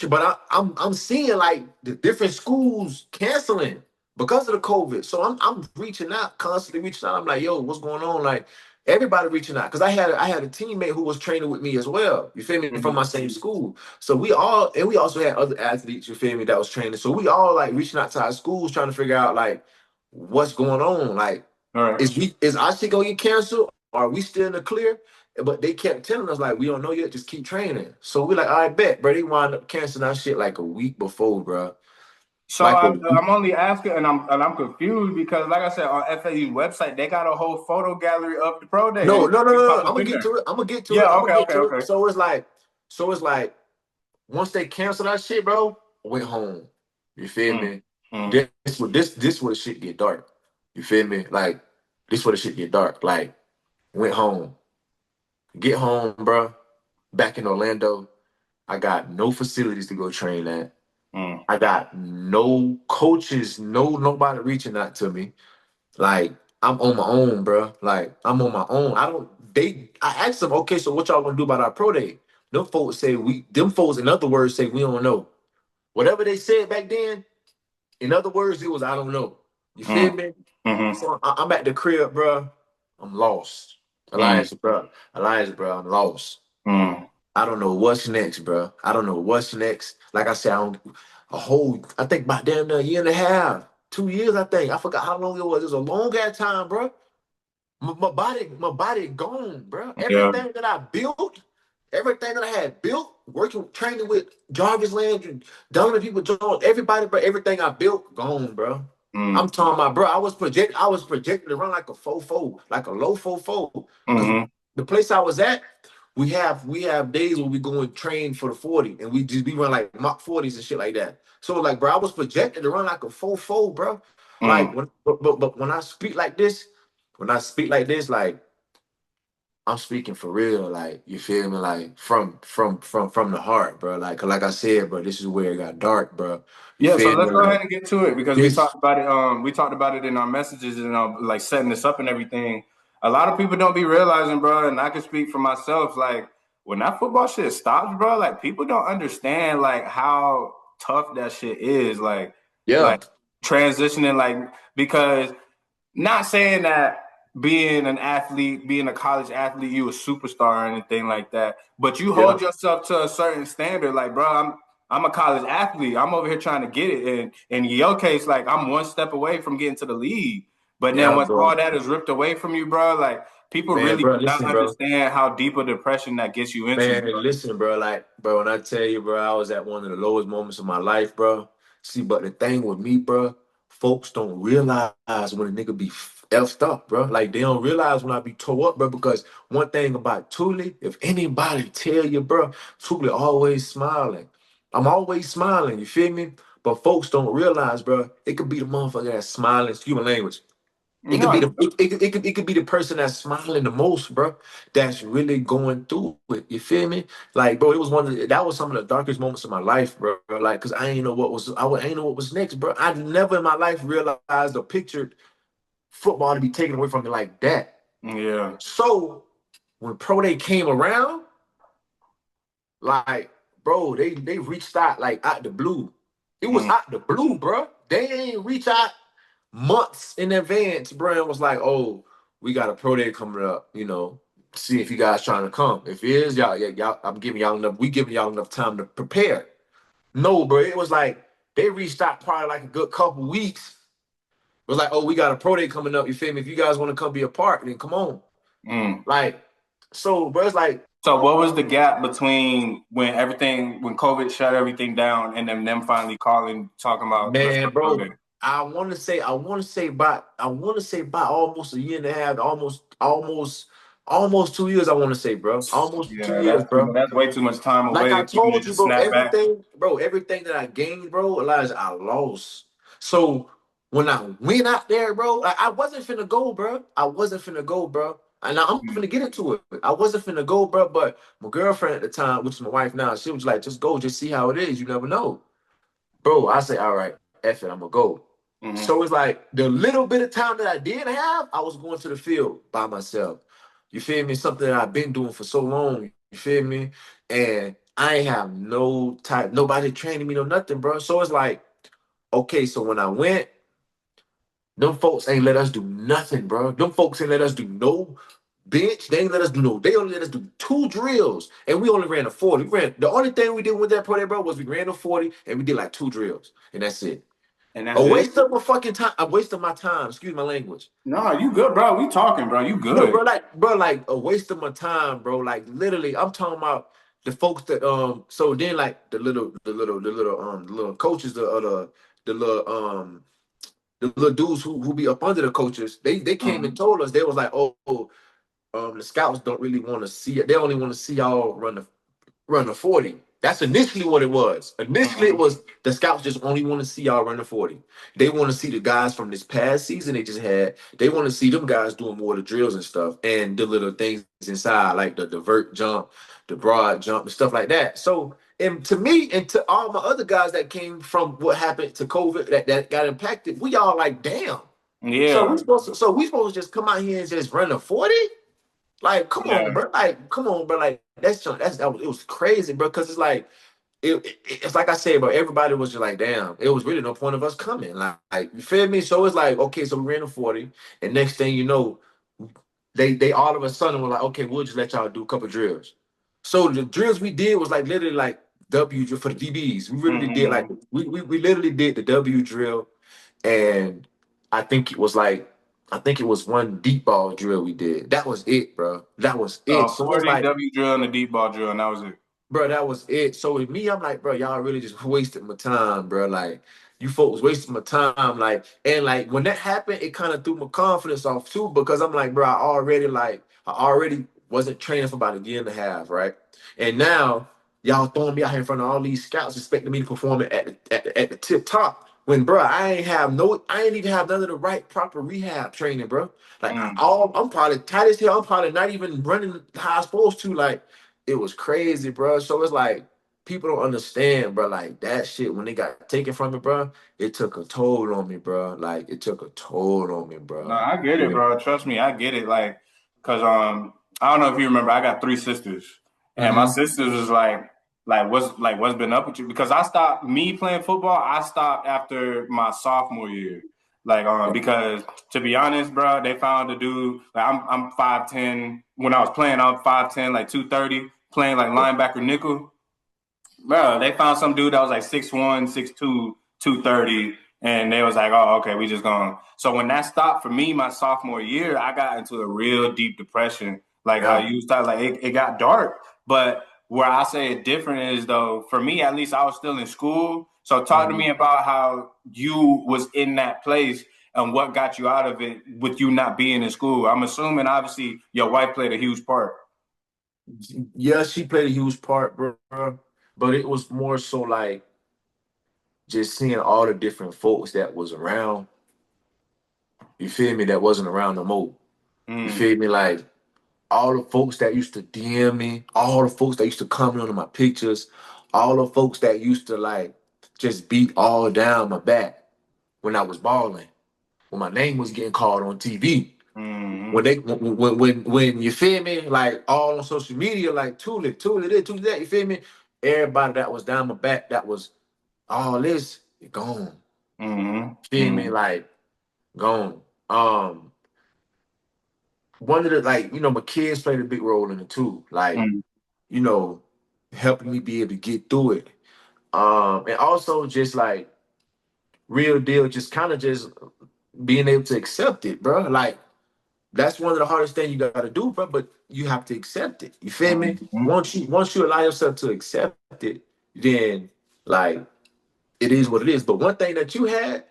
But I'm seeing like the different schools canceling because of the COVID. So I'm reaching out, constantly reaching out. I'm like, yo, what's going on? Like everybody reaching out. Cause I had a teammate who was training with me as well. You feel me? From Mhm. my same school. So we also had other athletes, you feel me, that was training. So we all like reaching out to our schools trying to figure out like what's going on. Like, All right. is our shit gonna get canceled? Are we still in the clear? But they kept telling us like we don't know yet, just keep training. So we like, all right, bet, bro. They wound up canceling our shit like a week before, bro. So Like a I'm only asking, and I'm confused because, like I said, on FAU's website they got a whole photo gallery of the pro day, no, and no, no, you no, no. pop I'm up gonna in get there. to it. I'm gonna get to it. Yeah. I'm gonna Okay. get Okay. to it. Okay. So it's like once they canceled that shit, bro, I went home. You feel Mm, me? mm. This where the shit get dark. You feel me? Like this where the shit get dark. Like went home. Get home, bro. Back in Orlando. I got no facilities to go train at. Mm. I got no coaches, nobody reaching out to me. Like I'm on my own, bro. Like I'm on my own. I asked them, okay, so what y'all gonna do about our pro day? Them folks, in other words, say we don't know. Whatever they said back then, in other words, it was I don't know. You feel Mm. me? Mm-hmm. So I'm at the crib, bro. I'm lost. Mm. Elijah, bro, I'm lost. Mm. I don't know what's next, bro. I don't know what's next. Like I said, I think about damn near a year and a half, 2 years, I think. I forgot how long it was. It was a long ass time, bro. My body gone, bro. Yeah. Everything that I built, everything that I had built, working, training with Jarvis Landry, Donovan People Jones, everybody, bro, everything I built, gone, bro. I'm Mm. talking about, bro. I was projected to run like a 4-4, like a low 4-4. Because Mm-hmm. the place I was at, we have days where we go and train for the 40 and we run like Mach 40s and shit like that. So like, bro, I was projected to run like a 4-4, bro. Like Mm. but when I speak like this, like I'm speaking for real, like you feel me, like from the heart, bro. Like I said, bro, this is where it got dark, bro. You Yeah, so feel me, let's go like ahead and get to it because we this. talked about it. We talked about it in our messages and like setting this up and everything. A lot of people don't be realizing, bro, and I can speak for myself. Like when that football shit stops, bro, like people don't understand like how tough that shit is. Like Yeah, transitioning, like because not saying that being an athlete, being a college athlete, you a superstar or anything like that, but you yeah, hold yourself to a certain standard. Like, bro, I'm a college athlete. I'm over here trying to get it. And in your case, like I'm one step away from getting to the league. But then yeah, once bro. all that is ripped away from you, bro, like people Man, really bro, do not listen, bro. understand how deep a depression that gets you into, Man, bro. listen, bro. Like, bro, when I tell you, bro, I was at one of the lowest moments of my life, bro. See, but the thing with me, bro, folks don't realize when a nigga be effed up, bro. Like, they don't realize when I be tore up, bro. Because one thing about Tooley, if anybody tell you, bro, Tooley always smiling. I'm always smiling, you feel me? But folks don't realize, bro, it could be the motherfucker that's smiling, excuse my language. It could No, be it could be the person that's smiling the most, bro. That's really going through it. You feel me? Like, bro, it was that was some of the darkest moments of my life, bro. Like, cause I ain't know I ain't know what was next, bro. I never in my life realized or pictured football to be taken away from me like that. yeah. So when pro day came around, like, bro, they reached out like out the blue. It was Mm, out the blue, bro. They ain't reach out months in advance. Brian was like, "Oh, we got a pro day coming up. See if you guys trying to come. If it is, y'all, yeah, y'all, I'm giving y'all enough. We giving y'all enough time to prepare." No, bro. It was like they reached out probably like a good couple weeks. It was like, "Oh, we got a pro day coming up. You feel me? If you guys want to come be a part, then come on." mm. Like, so, bro, it's like, So what was the gap between when COVID shut everything down and then them finally calling, talking about let's go man, pro bro. day? I want to say by almost a year and a half, almost 2 years. I want to say, bro, almost two Yeah, years, bro. that's way too much time Like away I for you to told you, just bro, snap back. everything that I gained, bro, Elijah, I lost. So when I went out there, bro, like, I wasn't finna go, bro. And I'm finna get into it. I wasn't finna go, bro, but my girlfriend at the time, which is my wife now, she was like, just go, just see how it is. You never know. Bro, I say, all right, F it, I'm gonna go. Mm-hmm. So it's like the little bit of time that I did have, I was going to the field by myself. You feel me? Something that I've been doing for so long. You feel me? And I ain't have no type, nobody training me, no nothing, bro. So it's like, okay, so when I went, them folks ain't let us do nothing, bro. Them folks ain't let us do no bench. They ain't let us do no. They only let us do 2 drills, and we only ran a 40. We ran the only thing we did with that pro day, bro, was we ran a 40, and we did like 2 drills, and that's it. And that's A it. waste of my fucking time. A waste of my time. Excuse my language. No, you good, bro. We talking, bro. You No, good. bro, like a waste of my time, bro. Like literally, I'm talking about the folks that So then, like the little coaches, the little dudes who be up under the coaches, they came and told us. They was like, the scouts don't really want to see it. They only want to see y'all run a 40. That's initially what it was. Initially, it was the scouts just only want to see y'all run a 40. They want to see the guys from this past season they just had. They want to see them guys doing more of the drills and stuff and the little things inside, like the vert jump, the broad jump, and stuff like that. So, and to me and to all my other guys that came from what happened to COVID that got impacted, we all like, damn. So Yeah. we supposed to just come out here and just run a 40? Like, come Yeah. on, bro. Like, come on, bro. Like, it was crazy, bro. Because it's like, it's like I said, bro. Everybody was just like, damn. It was really no point of us coming. Like, you feel me? So it's like, okay, so we ran a 40, and next thing you know, they all of a sudden were like, okay, we'll just let y'all do a couple drills. So the drills we did was like literally like W drill for the DBs. We really did like Mm-hmm. we literally did the W drill, and I think it was like I think it was one deep ball drill we did. That was it, bro. That was it. So So it's 40 like, W drill and a deep ball drill, and that was it. bro, that was it. So with me, I'm like, bro, y'all really just wasted my time, bro. Like, you folks wasted my time. Like, and like when that happened, it kind of threw my confidence off too, because I'm like, bro, I already wasn't training for about a year and a half, right? And now y'all throwing me out here in front of all these scouts, expecting me to perform at the tip top. When, bro, I ain't even have none of the right proper rehab training, bro. Like, I'm probably tight as hell. I'm probably not even running how I'm supposed to. Like, it was crazy, bro. So it's like people don't understand, bro. Like that shit when they got taken from me, bro, it took a toll on me, bro. Like it took a toll on me, No, bro. I get it, Yeah. bro. Trust me, I get it. Like, cause I don't know if you remember, I got 3 sisters, and my Mm-hmm. sisters was what's been up with you? Because I stopped me playing football. I stopped after my sophomore year, like because to be honest, bro, they found a dude. Like I'm 5'10". When I was playing, I'm 5'10", like 230, playing like linebacker nickel. Bro, they found some dude that was like 6'1", 6'2", 230, and they was like, oh, okay, we just gone. So when that stopped for me, my sophomore year, I got into a real deep depression. Like how Yeah. you started, like it got dark. But where I say it different is though, for me at least, I was still in school. So talk to Mm-hmm. me about how you was in that place and what got you out of it with you not being in school. I'm assuming obviously your wife played a huge part. Yeah, she played a huge part, bro. But it was more so like just seeing all the different folks that was around. You feel me? That wasn't around no more. You Mm, feel me? Like all the folks that used to DM me, all the folks that used to comment on my pictures, all the folks that used to like just beat all down my back when I was balling, when my name was getting called on TV. mm, When you feel me, like all on social media, like Tooley this, Tooley that, you feel me? Everybody that was down my back, that was all this, gone. mm, Feel me? mm, Like gone. Um, One of the like, my kids played a big role in it too. Like, mm. you know, helping me be able to get through it. And also just like real deal, just kind of just being able to accept it, bro. Like that's one of the hardest things you gotta do, bro. But you have to accept it. You feel me? Mhm. Once you allow yourself to accept it, then like it is what it is. But one thing that you had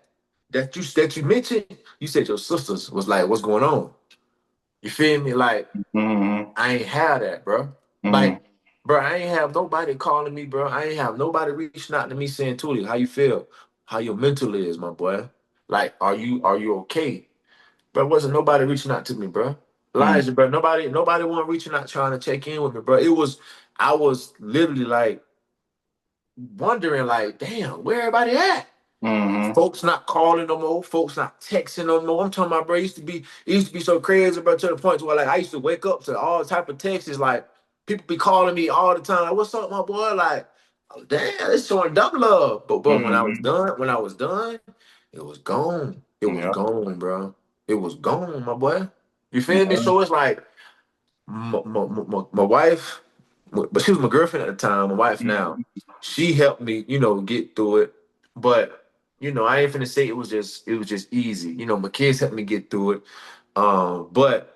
that you mentioned, you said your sisters was like, what's going on? You feel me? Like Mhm. I ain't have that, bro. Mhm. Like, bro, I ain't have nobody calling me, bro. I ain't have nobody reaching out to me saying, Tootie, how you feel? How your mental is, my boy? Like, are you okay? Bro, wasn't nobody reaching out to me, bro. Elijah, bro. Nobody wasn't reaching out trying to check in with me, bro. I was literally like wondering, like, damn, where everybody at? Mm-hmm. Folks not calling no more. Folks not texting no more. I'm talking about, bro. It used to be so crazy, bro, to the point where like I used to wake up to all type of texts. Like people be calling me all the time. Like, what's up, my boy? Like, oh, damn, it's showing double love. But when Mm-hmm. I was done, it was gone. It was Yeah. gone, bro. It was gone, my boy. You feel me? Yeah. So it's like my wife, but she was my girlfriend at the time. My wife now, she helped me, get through it. But I ain't finna say it was just easy. My kids helped me get through it. But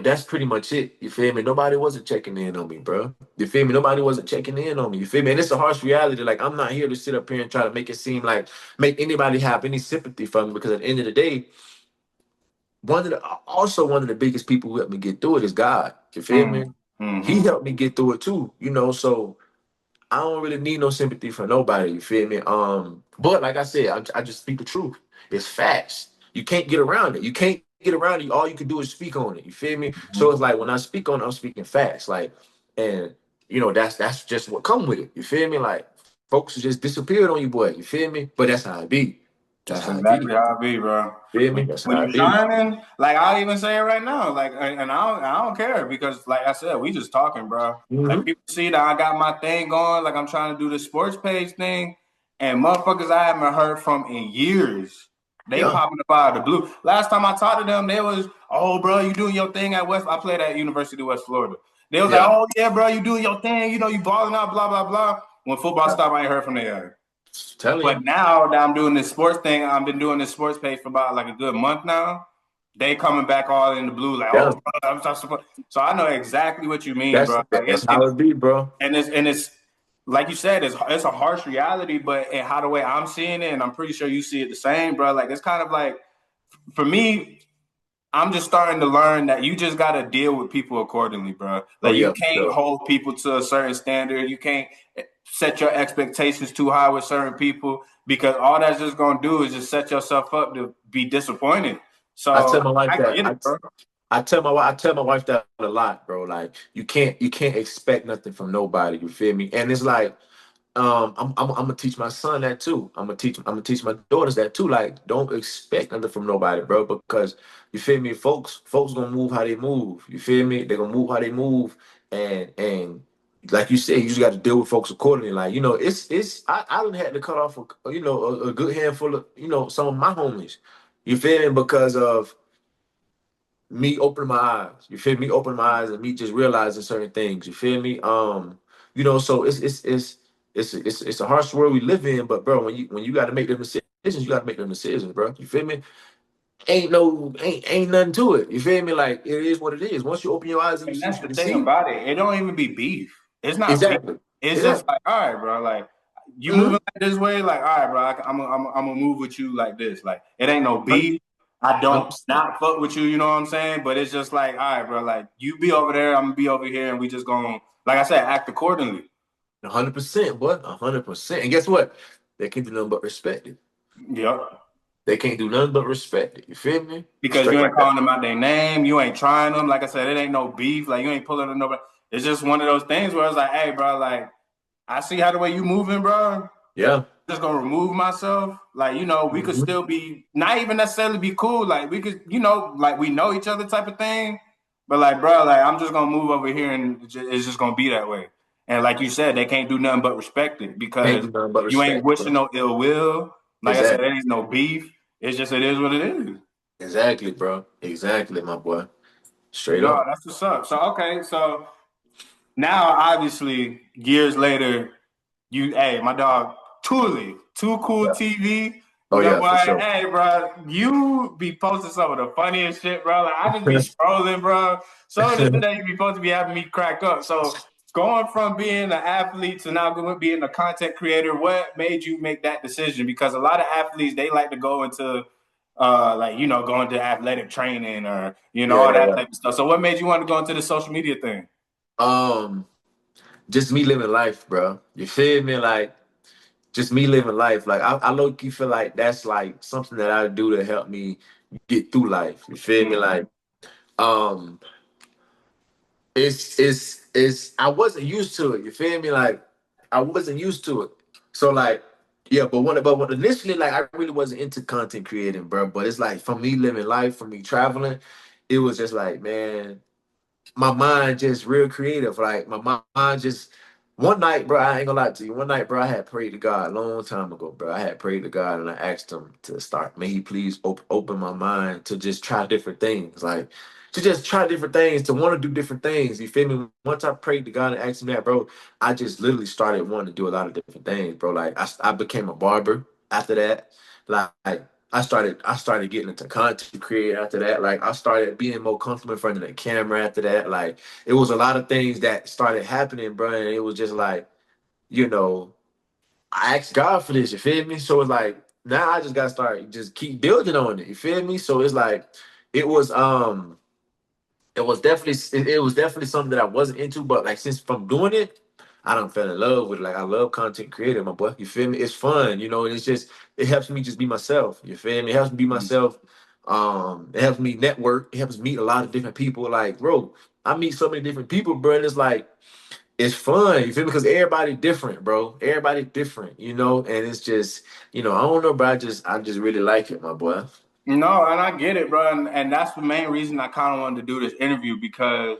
that's pretty much it. You feel me? Nobody wasn't checking in on me, bro. You feel me? Nobody wasn't checking in on me. You feel me? And it's a harsh reality. Like I'm not here to sit up here and try to make it seem like make anybody have any sympathy for me because at the end of the day, one of the biggest people who helped me get through it is God. You feel me? He Mm-hmm. helped me get through it too. So I don't really need no sympathy from nobody. You feel me? But like I said, I just speak the truth. It's facts. You can't get around it. You can't get around it. All you can do is speak on it. You feel me? So it's like when I speak on it, I'm speaking facts. Like, and that's just what come with it. You feel me? Like folks just disappeared on you, boy. You feel me? But that's how it be. That's That's how it be. exactly how I be, bro. Feel me? That's When how you it be. shining, like I'll even say it right now, like, and I don't care because, like I said, we just talking, bro. Like Mm-hmm. people see that I got my thing going, like I'm trying to do the sports page thing, and motherfuckers I haven't heard from in years, they Yeah. popping up out of the blue. Last time I talked to them, they was, oh, bro, you doing your thing at West. I played at University of West Florida. They was like, Yeah. oh yeah, bro, you doing your thing, you balling out, blah blah blah. When football stopped, I ain't heard from them. Telling But you. now that I'm doing this sports thing, I've been doing this sports page for about like a good month now. They coming back all in the blue, like, Yeah. oh, bro, I'm so I know exactly what you mean, That's bro. Like that's how it be, bro. it's like you said, it's a harsh reality, but in how the way I'm seeing it, and I'm pretty sure you see it the same, bro. Like it's kind of like for me, I'm just starting to learn that you just got to deal with people accordingly, bro. Oh Like you yeah, can't sure. hold people to a certain standard. You can't set your expectations too high with certain people because all that's just gonna do is just set yourself up to be disappointed. I tell So my wife I that get it, bro. I tell my wife that a lot, bro. Like you can't expect nothing from nobody. You feel me? And it's like I'm gonna teach my son that too. I'm gonna teach my daughters that too. Like don't expect nothing from nobody, bro. Because you feel me, folks gonna move how they move. You feel me? They're gonna move how they move, and like you said, you just got to deal with folks accordingly. Like it's I done had to cut off a good handful of some of my homies. You feel me? Because of me opening my eyes. You feel me? Opening my eyes and me just realizing certain things. You feel me? So it's a harsh world we live in, but bro, when you got to make them decisions, you got to make them decisions, bro. You feel me? Ain't nothing to it. You feel me? Like it is what it is. Once you open your eyes and you And see that's what you the can thing see, about it. It don't even be beef. It's not beef. exactly, It's just exactly. like, all right, bro. Like you moving Mm-hmm. like this way, like, all right, bro. I'm gonna move with you like this. Like it ain't no beef. I don't 100%, not fuck with you. You know what I'm saying? But it's just like, all right, bro. Like you be over there, I'm gonna be over here, and we just gonna, like I said, act accordingly. 100%, boy, 100%. And guess what? They can't do nothing but respect it. Yep. They can't do nothing but respect it. You feel me? Because Straight you ain't like that. calling them out their name, you ain't trying them. Like I said, it ain't no beef. Like you ain't pulling on nobody. It's just one of those things where it's like, hey, bro, like I see how the way you moving, bro. Yeah. Just gonna remove myself. Like, we could Mm-hmm. still be not even necessarily be cool. Like we could, like we know each other type of thing. But like, bro, like I'm just gonna move over here and it's just gonna be that way. And like you said, they can't do nothing but respect it Can't because do nothing but you ain't respect, wishing bro. no ill will. Like I said, Exactly. it ain't no beef. It's just it is what it is. Exactly, bro. Exactly, my boy. Straight No, up. that's what's up. So okay, so now obviously years later, hey, my dog Tooley, Too Cool Yeah. TV. Oh That yeah, boy, for sure. hey, bro, you be posting some of the funniest shit, bro. Like I just be scrolling, bro. Some of the shit that you be supposed to be having me crack up. So going from being an athlete to now going being a content creator, what made you make that decision? Because a lot of athletes they like to go into going to athletic training or Yeah, all yeah, that yeah. type of stuff. So what made you want to go into the social media thing? Um, just me living life, bro. You feel me? Like just me living life. Like I low key feel like that's like something that I do to help me get through life. You feel me? Mm-hmm. Like um, it's I wasn't used to it. You feel me? Like I wasn't used to it. So like, yeah, but when initially, like I really wasn't into content creating, bro. But it's like from me living life, from me traveling, it was just like, man, my mind just real creative. Like my mind just one night, bro. I ain't gonna lie to you. One night, bro, I had prayed to God a long time ago, bro. I had prayed to God and I asked him to start. May he please open my mind to just try different things, like to just try different things, to want to do different things. You feel me? Once I prayed to God and asked him that, bro, I just literally started wanting to do a lot of different things, bro. Like I became a barber after that. Like I started getting into content creating after that. Like I started being more comfortable in front of the camera after that. Like it was a lot of things that started happening, bro. And it was just like, you know, I asked God for this, you feel me? So it's like now I just gotta start just keep building on it, you feel me? So it's like it was it was definitely something that I wasn't into, but like since from doing it, I done fell in love with it. Like I love content creating, my boy. You feel me? It's fun, and it's just it helps me just be myself. You feel me? It helps me be myself. It helps me network. It helps me meet a lot of different people. Like, bro, I meet so many different people, bro. And it's like it's fun. You feel me? Because everybody different, bro. Everybody different, and it's just, I don't know, but I just really like it, my boy. No, and I get it, bro. And that's the main reason I kind of wanted to do this interview because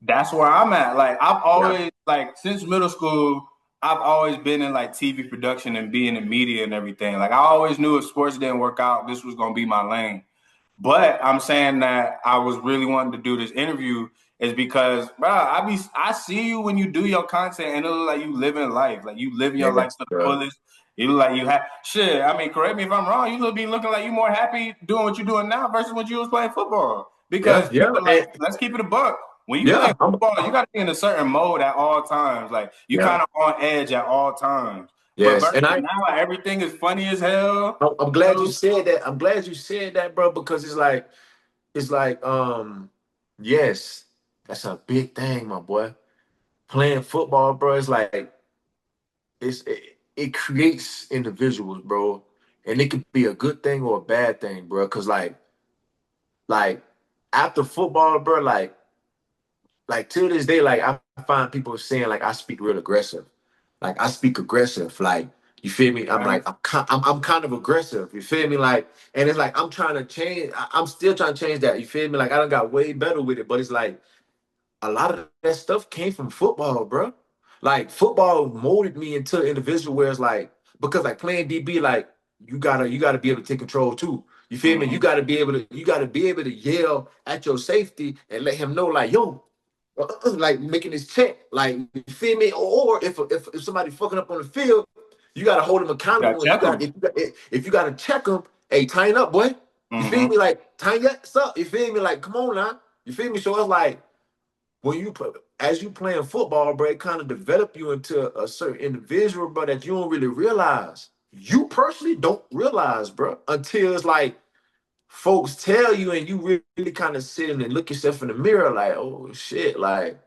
that's where I'm at. Like I've Yeah. always like since middle school, I've always been in like TV production and being in media and everything. Like I always knew if sports didn't work out, this was gonna be my lane. But I'm saying that I was really wanting to do this interview is because, bro, I see you when you do your content and it look like you living life, like you living Yeah, your life to the bro. fullest. You look like you have shit. I mean, correct me if I'm wrong. You look be looking like you more happy doing what you're doing now versus when you was playing football. Yeah, Because you yeah, know, like, and let's keep it a buck. When you play yeah, football, you got to be in a certain mode at all times. Like you yeah, kind of on edge at all times. But yes. versus And now, everything is funny as hell. I'm You glad you know? said that. I'm glad you said that, bro, because it's like, yes, that's a big thing, my boy. Playing football, bro, it's like it creates individuals, bro, and it could be a good thing or a bad thing, bro. Cause like after football, bro, like to this day, like I find people saying like I speak real aggressive. Like I speak aggressive. Like you feel me? I'm Okay. like I'm kind of aggressive. You feel me? Like and it's like I'm trying to change. I'm still trying to change that. You feel me? Like I done got way better with it. But it's like a lot of that stuff came from football, bro. Like football molded me into an individual where it's like because like playing DB, like you gotta be able to take control too. You feel me? You Mhm. gotta be able to yell at your safety and let him know like yo, like making this check, like you feel me? Or if somebody fucking up on the field, you gotta hold him Gotta accountable and you check got them. if you gotta check him, hey, tighten up, boy. You feel Hmm. me? Like tighten your ass up. You feel me? Like come on now. You feel me? So it's like when you put as you playing football, bro, it kind of develop you into a certain individual, bro, that you don't really realize. You personally don't realize, bro, until it's like folks tell you and you really kind of sit and look yourself in the mirror, like, oh shit, like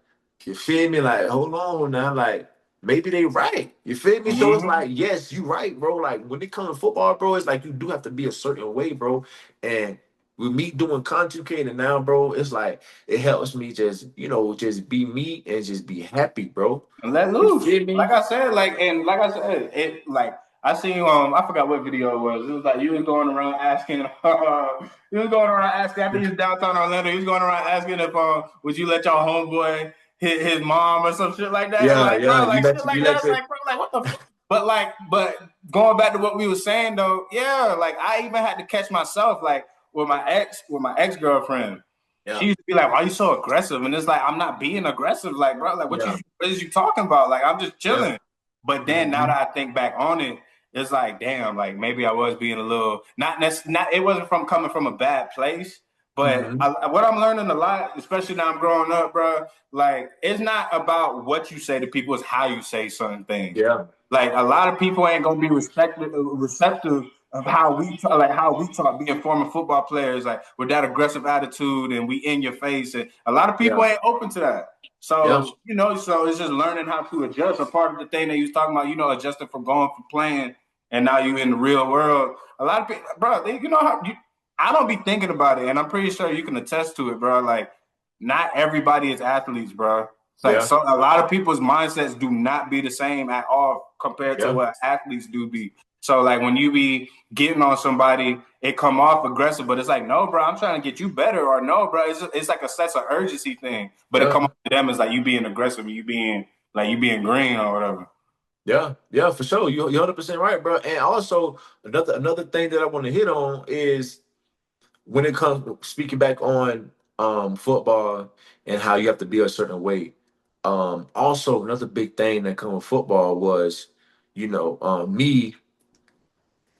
you feel me? Like, hold on now, like maybe they right. You feel me? So it's Hmm. like, yes, you right, bro. Like when it comes to football, bro, it's like you do have to be a certain way, bro. And with me doing content creating now, bro, it's like it helps me just be me and just be happy, bro. And let You loose. feel me? Like I said, like I said, it like I seen I forgot what video it was. It was like you was going around asking you was going around asking I think he was downtown Orlando, he was going around asking if would you let your homeboy hit his mom or some shit like that. And Yeah, like yeah. bro, You like let shit like you that. let It's your like bro, like what the but going back to what we were saying though, yeah, like I even had to catch myself like with my ex-girlfriend. She yeah, used to be like, "Why are you so aggressive?" And it's like, I'm not being aggressive, like, bro. Like, yeah, what is you talking about? Like, I'm just yeah. chilling. But then now Hmm. that I think back on it, it's like, damn, like maybe I was being a little not. It wasn't from coming from a bad place, but Hmm. what I'm learning a lot, especially now I'm growing up, bro. Like, it's not about what you say to people; it's how you say certain things. Yeah, Like a lot of people ain't gonna be receptive of how we talk being former football players, like with that aggressive attitude and we in your face. And a lot of people yeah, ain't open to that. yeah. So, so it's just learning how to adjust. A part of the thing that you was talking about, adjusting from going from playing and now you in the real world. A lot of people, bro, you know how I don't be thinking about it, and I'm pretty sure you can attest to it, bro. Like, not everybody is athletes, bro. It's like Yeah, so a lot of people's mindsets do not be the same at all compared to yeah. what athletes do be. So like when you be getting on somebody, it come off aggressive, but it's like, no, bro, I'm trying to get you better, or no, bro, it's like a sense of urgency thing. But it Yeah. come off to them as like you being aggressive, you being like you being green or whatever. Yeah, yeah, for sure. You're 100% right, bro. And also another thing that I want to hit on is when it comes speaking back on football and how you have to be a certain way. Also another big thing that come with football was, me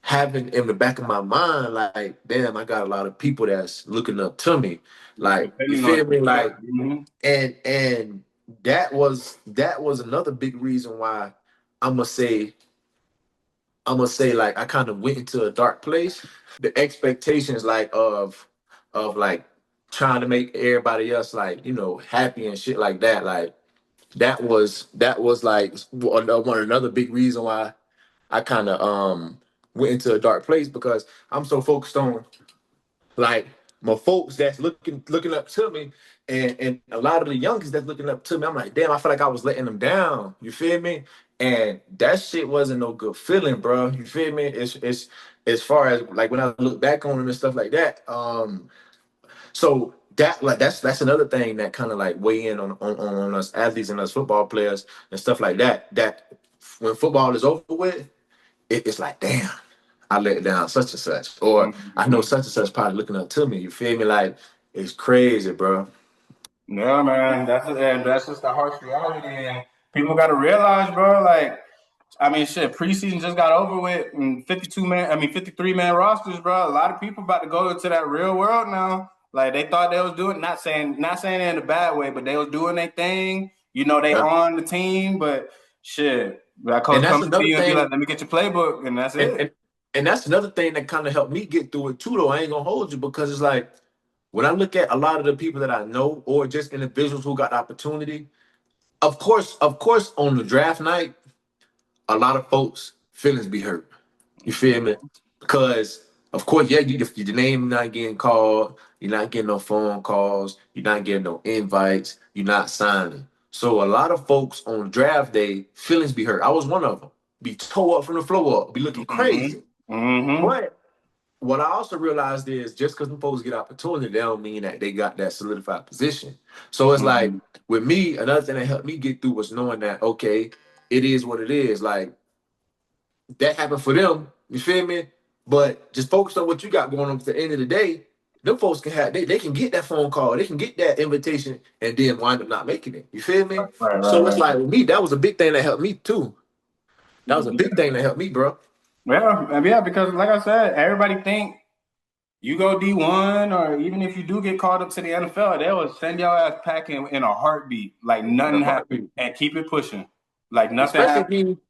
having in the back of my mind, like, damn, I got a lot of people that's looking up to me. Like, you Depending on feel me? yeah. Like, and that was another big reason why I'm gonna say I'm gonna say like I kind of went into a dark place. The expectations like of like trying to make everybody else like happy and shit like that. Like that was like another big reason why I kind of went into a dark place because I'm so focused on like my folks that's looking up to me and a lot of the youngest that's looking up to me. I'm like, damn, I feel like I was letting them down. You feel me? And that shit wasn't no good feeling, bro. You feel me? It's as far as like when I look back on them and stuff like that. So that like that's another thing that kind of like weigh in on us athletes and us football players and stuff like that. That when football is over with, it's like, damn, I let down such and such, or I know Mhm. such and such probably looking up to me. You feel me? Like it's crazy, bro. Yeah, man, that's just the harsh reality, and people got to realize, bro. Like, I mean, shit, preseason just got over with, and 53-man rosters, bro. A lot of people about to go into that real world now. Like they thought they was doing, not saying it in a bad way, but they was doing their thing. You know, they Yeah. on the team, but shit, that And coach that's comes to another you and be thing, like, "Let me get your playbook," and that's and it. and and that's another thing that kind of helped me get through it too. Though I ain't gonna hold you because it's like when I look at a lot of the people that I know, or just individuals who got the opportunity. Of course, on the draft night, a lot of folks' feelings be hurt. You feel me? Because of course, yeah, your name not getting called, you're not getting no phone calls, you're not getting no invites, you're not signing. So a lot of folks on draft day, feelings be hurt. I was one of them. Be tore up from the floor up, be looking Mm-hmm. crazy. Mm-hmm. But what I also realized is just because them folks get opportunity, they don't mean that they got that solidified position. So it's like Mm-hmm. with me, another thing that helped me get through was knowing that okay, it is what it is. Like that happened for them. You feel me? But just focus on what you got going on. At the end of the day, them folks can have they can get that phone call, they can get that invitation, and then wind up not making it. You feel me? Right, So it's right, like with me, that was a big thing that helped me too. That was a big right. thing that helped me, bro. Yeah, because like I said, everybody think you go D1, or even if you do get called up to the NFL, they will send your ass packing in a heartbeat, like In a nothing happened, heartbeat. and keep it pushing, like nothing Especially happened. if you,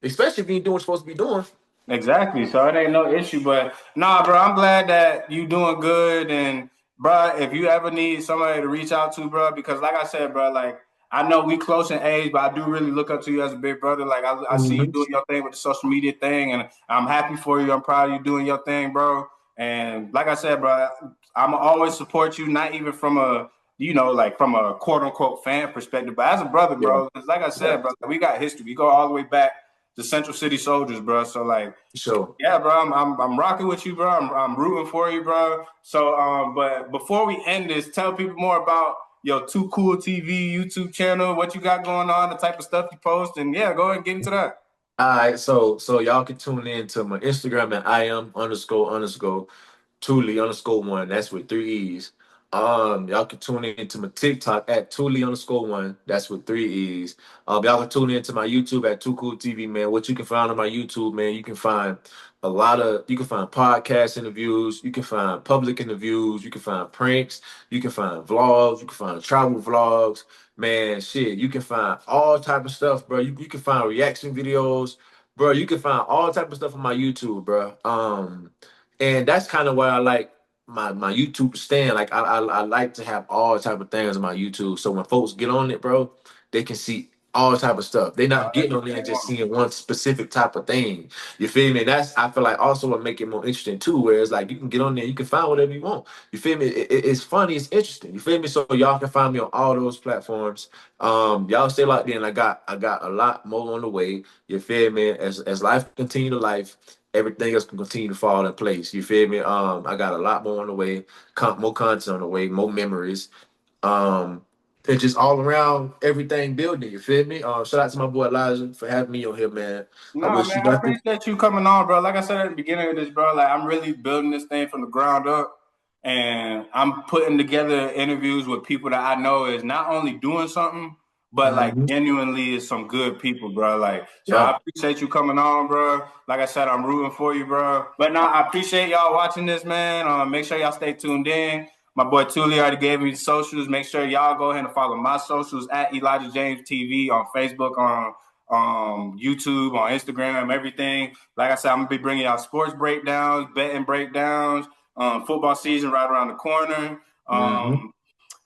especially if you ain't doing what you're supposed to be doing. Exactly. So it ain't no issue. But nah, bro, I'm glad that you doing good. And bro, if you ever need somebody to reach out to, bro, because like I said, bro, like I know we close in age, but I do really look up to you as a big brother. Like I see you Mhm. doing your thing with the social media thing, and I'm happy for you. I'm proud of you doing your thing, bro. And like I said, bro, I'm always support you, not even from a like from a quote unquote fan perspective, but as a brother, Yeah, bro. Because like I yeah, said, bro, we got history. We go all the way back to Central City Soldiers, bro. So like for sure. yeah, bro, I'm rocking with you, bro. I'm rooting for you, bro. So, but before we end this, tell people more about your Too Cool TV YouTube channel, what you got going on, the type of stuff you post, and yeah, go ahead and get into that. All right, so y'all can tune in to my Instagram at I am underscore Tooley underscore one. That's with three E's. Y'all can tune in to my TikTok at Tooley underscore one. That's with three E's. Y'all can tune in to my YouTube at Too Cool TV, man. What you can find on my YouTube, man, you can find you can find podcast interviews, you can find public interviews, you can find pranks, you can find vlogs, you can find travel vlogs, man, shit. You can find all type of stuff, bro. You can find reaction videos, bro. You can find all type of stuff on my YouTube, bro. And that's kind of where I like my YouTube stand. Like I like to have all type of things on my YouTube. So when folks get on it, bro, they can see all type of stuff. They're not getting on there and just seeing one specific type of thing. You feel me? That's I feel like also what make it more interesting too. Where it's like you can get on there, you can find whatever you want. You feel me? It's funny, it's interesting. You feel me? So y'all can find me on all those platforms. Y'all stay locked in. I got a lot more on the way. You feel me? As life continue to life, everything else can continue to fall in place. You feel me? I got a lot more on the way, more content on the way, more memories. And just all around everything building. You feel me? Shout out to my boy Elijah for having me on here, man. I Nah, wish you man, I nothing. appreciate you coming on, bro. Like I said at the beginning of this, bro, like I'm really building this thing from the ground up. And I'm putting together interviews with people that I know is not only doing something, but like Mhm. genuinely is some good people, bro. Like, so Yeah. I appreciate you coming on, bro. Like I said, I'm rooting for you, bro. But now I appreciate y'all watching this, man. Make sure y'all stay tuned in. My boy Tooley already gave me the socials. Make sure y'all go ahead and follow my socials at Elijah James TV on Facebook, on YouTube, on Instagram, everything. Like I said, I'm gonna be bringing y'all sports breakdowns, betting breakdowns. Football season right around the corner. Mhm.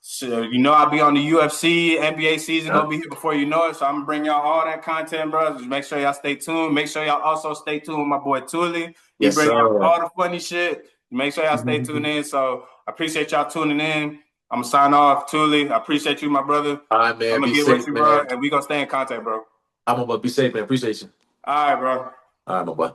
So I'll be on the UFC, NBA season Yeah. gonna be here before you know it. So I'm gonna bring y'all all that content, bro. Just make sure y'all stay tuned. Make sure y'all also stay tuned with my boy Tooley. He Yes, bring y'all sir. all the funny shit. Make sure y'all stay tuned in. So I appreciate y'all tuning in. I'm gonna sign off, Tooley. I appreciate you, my brother. All right, I'm man. gonna Be get with safe, you, bro, man. and we gonna stay in contact, bro. I'm gonna be safe, man. Appreciate you. All right, bro. All right, my boy.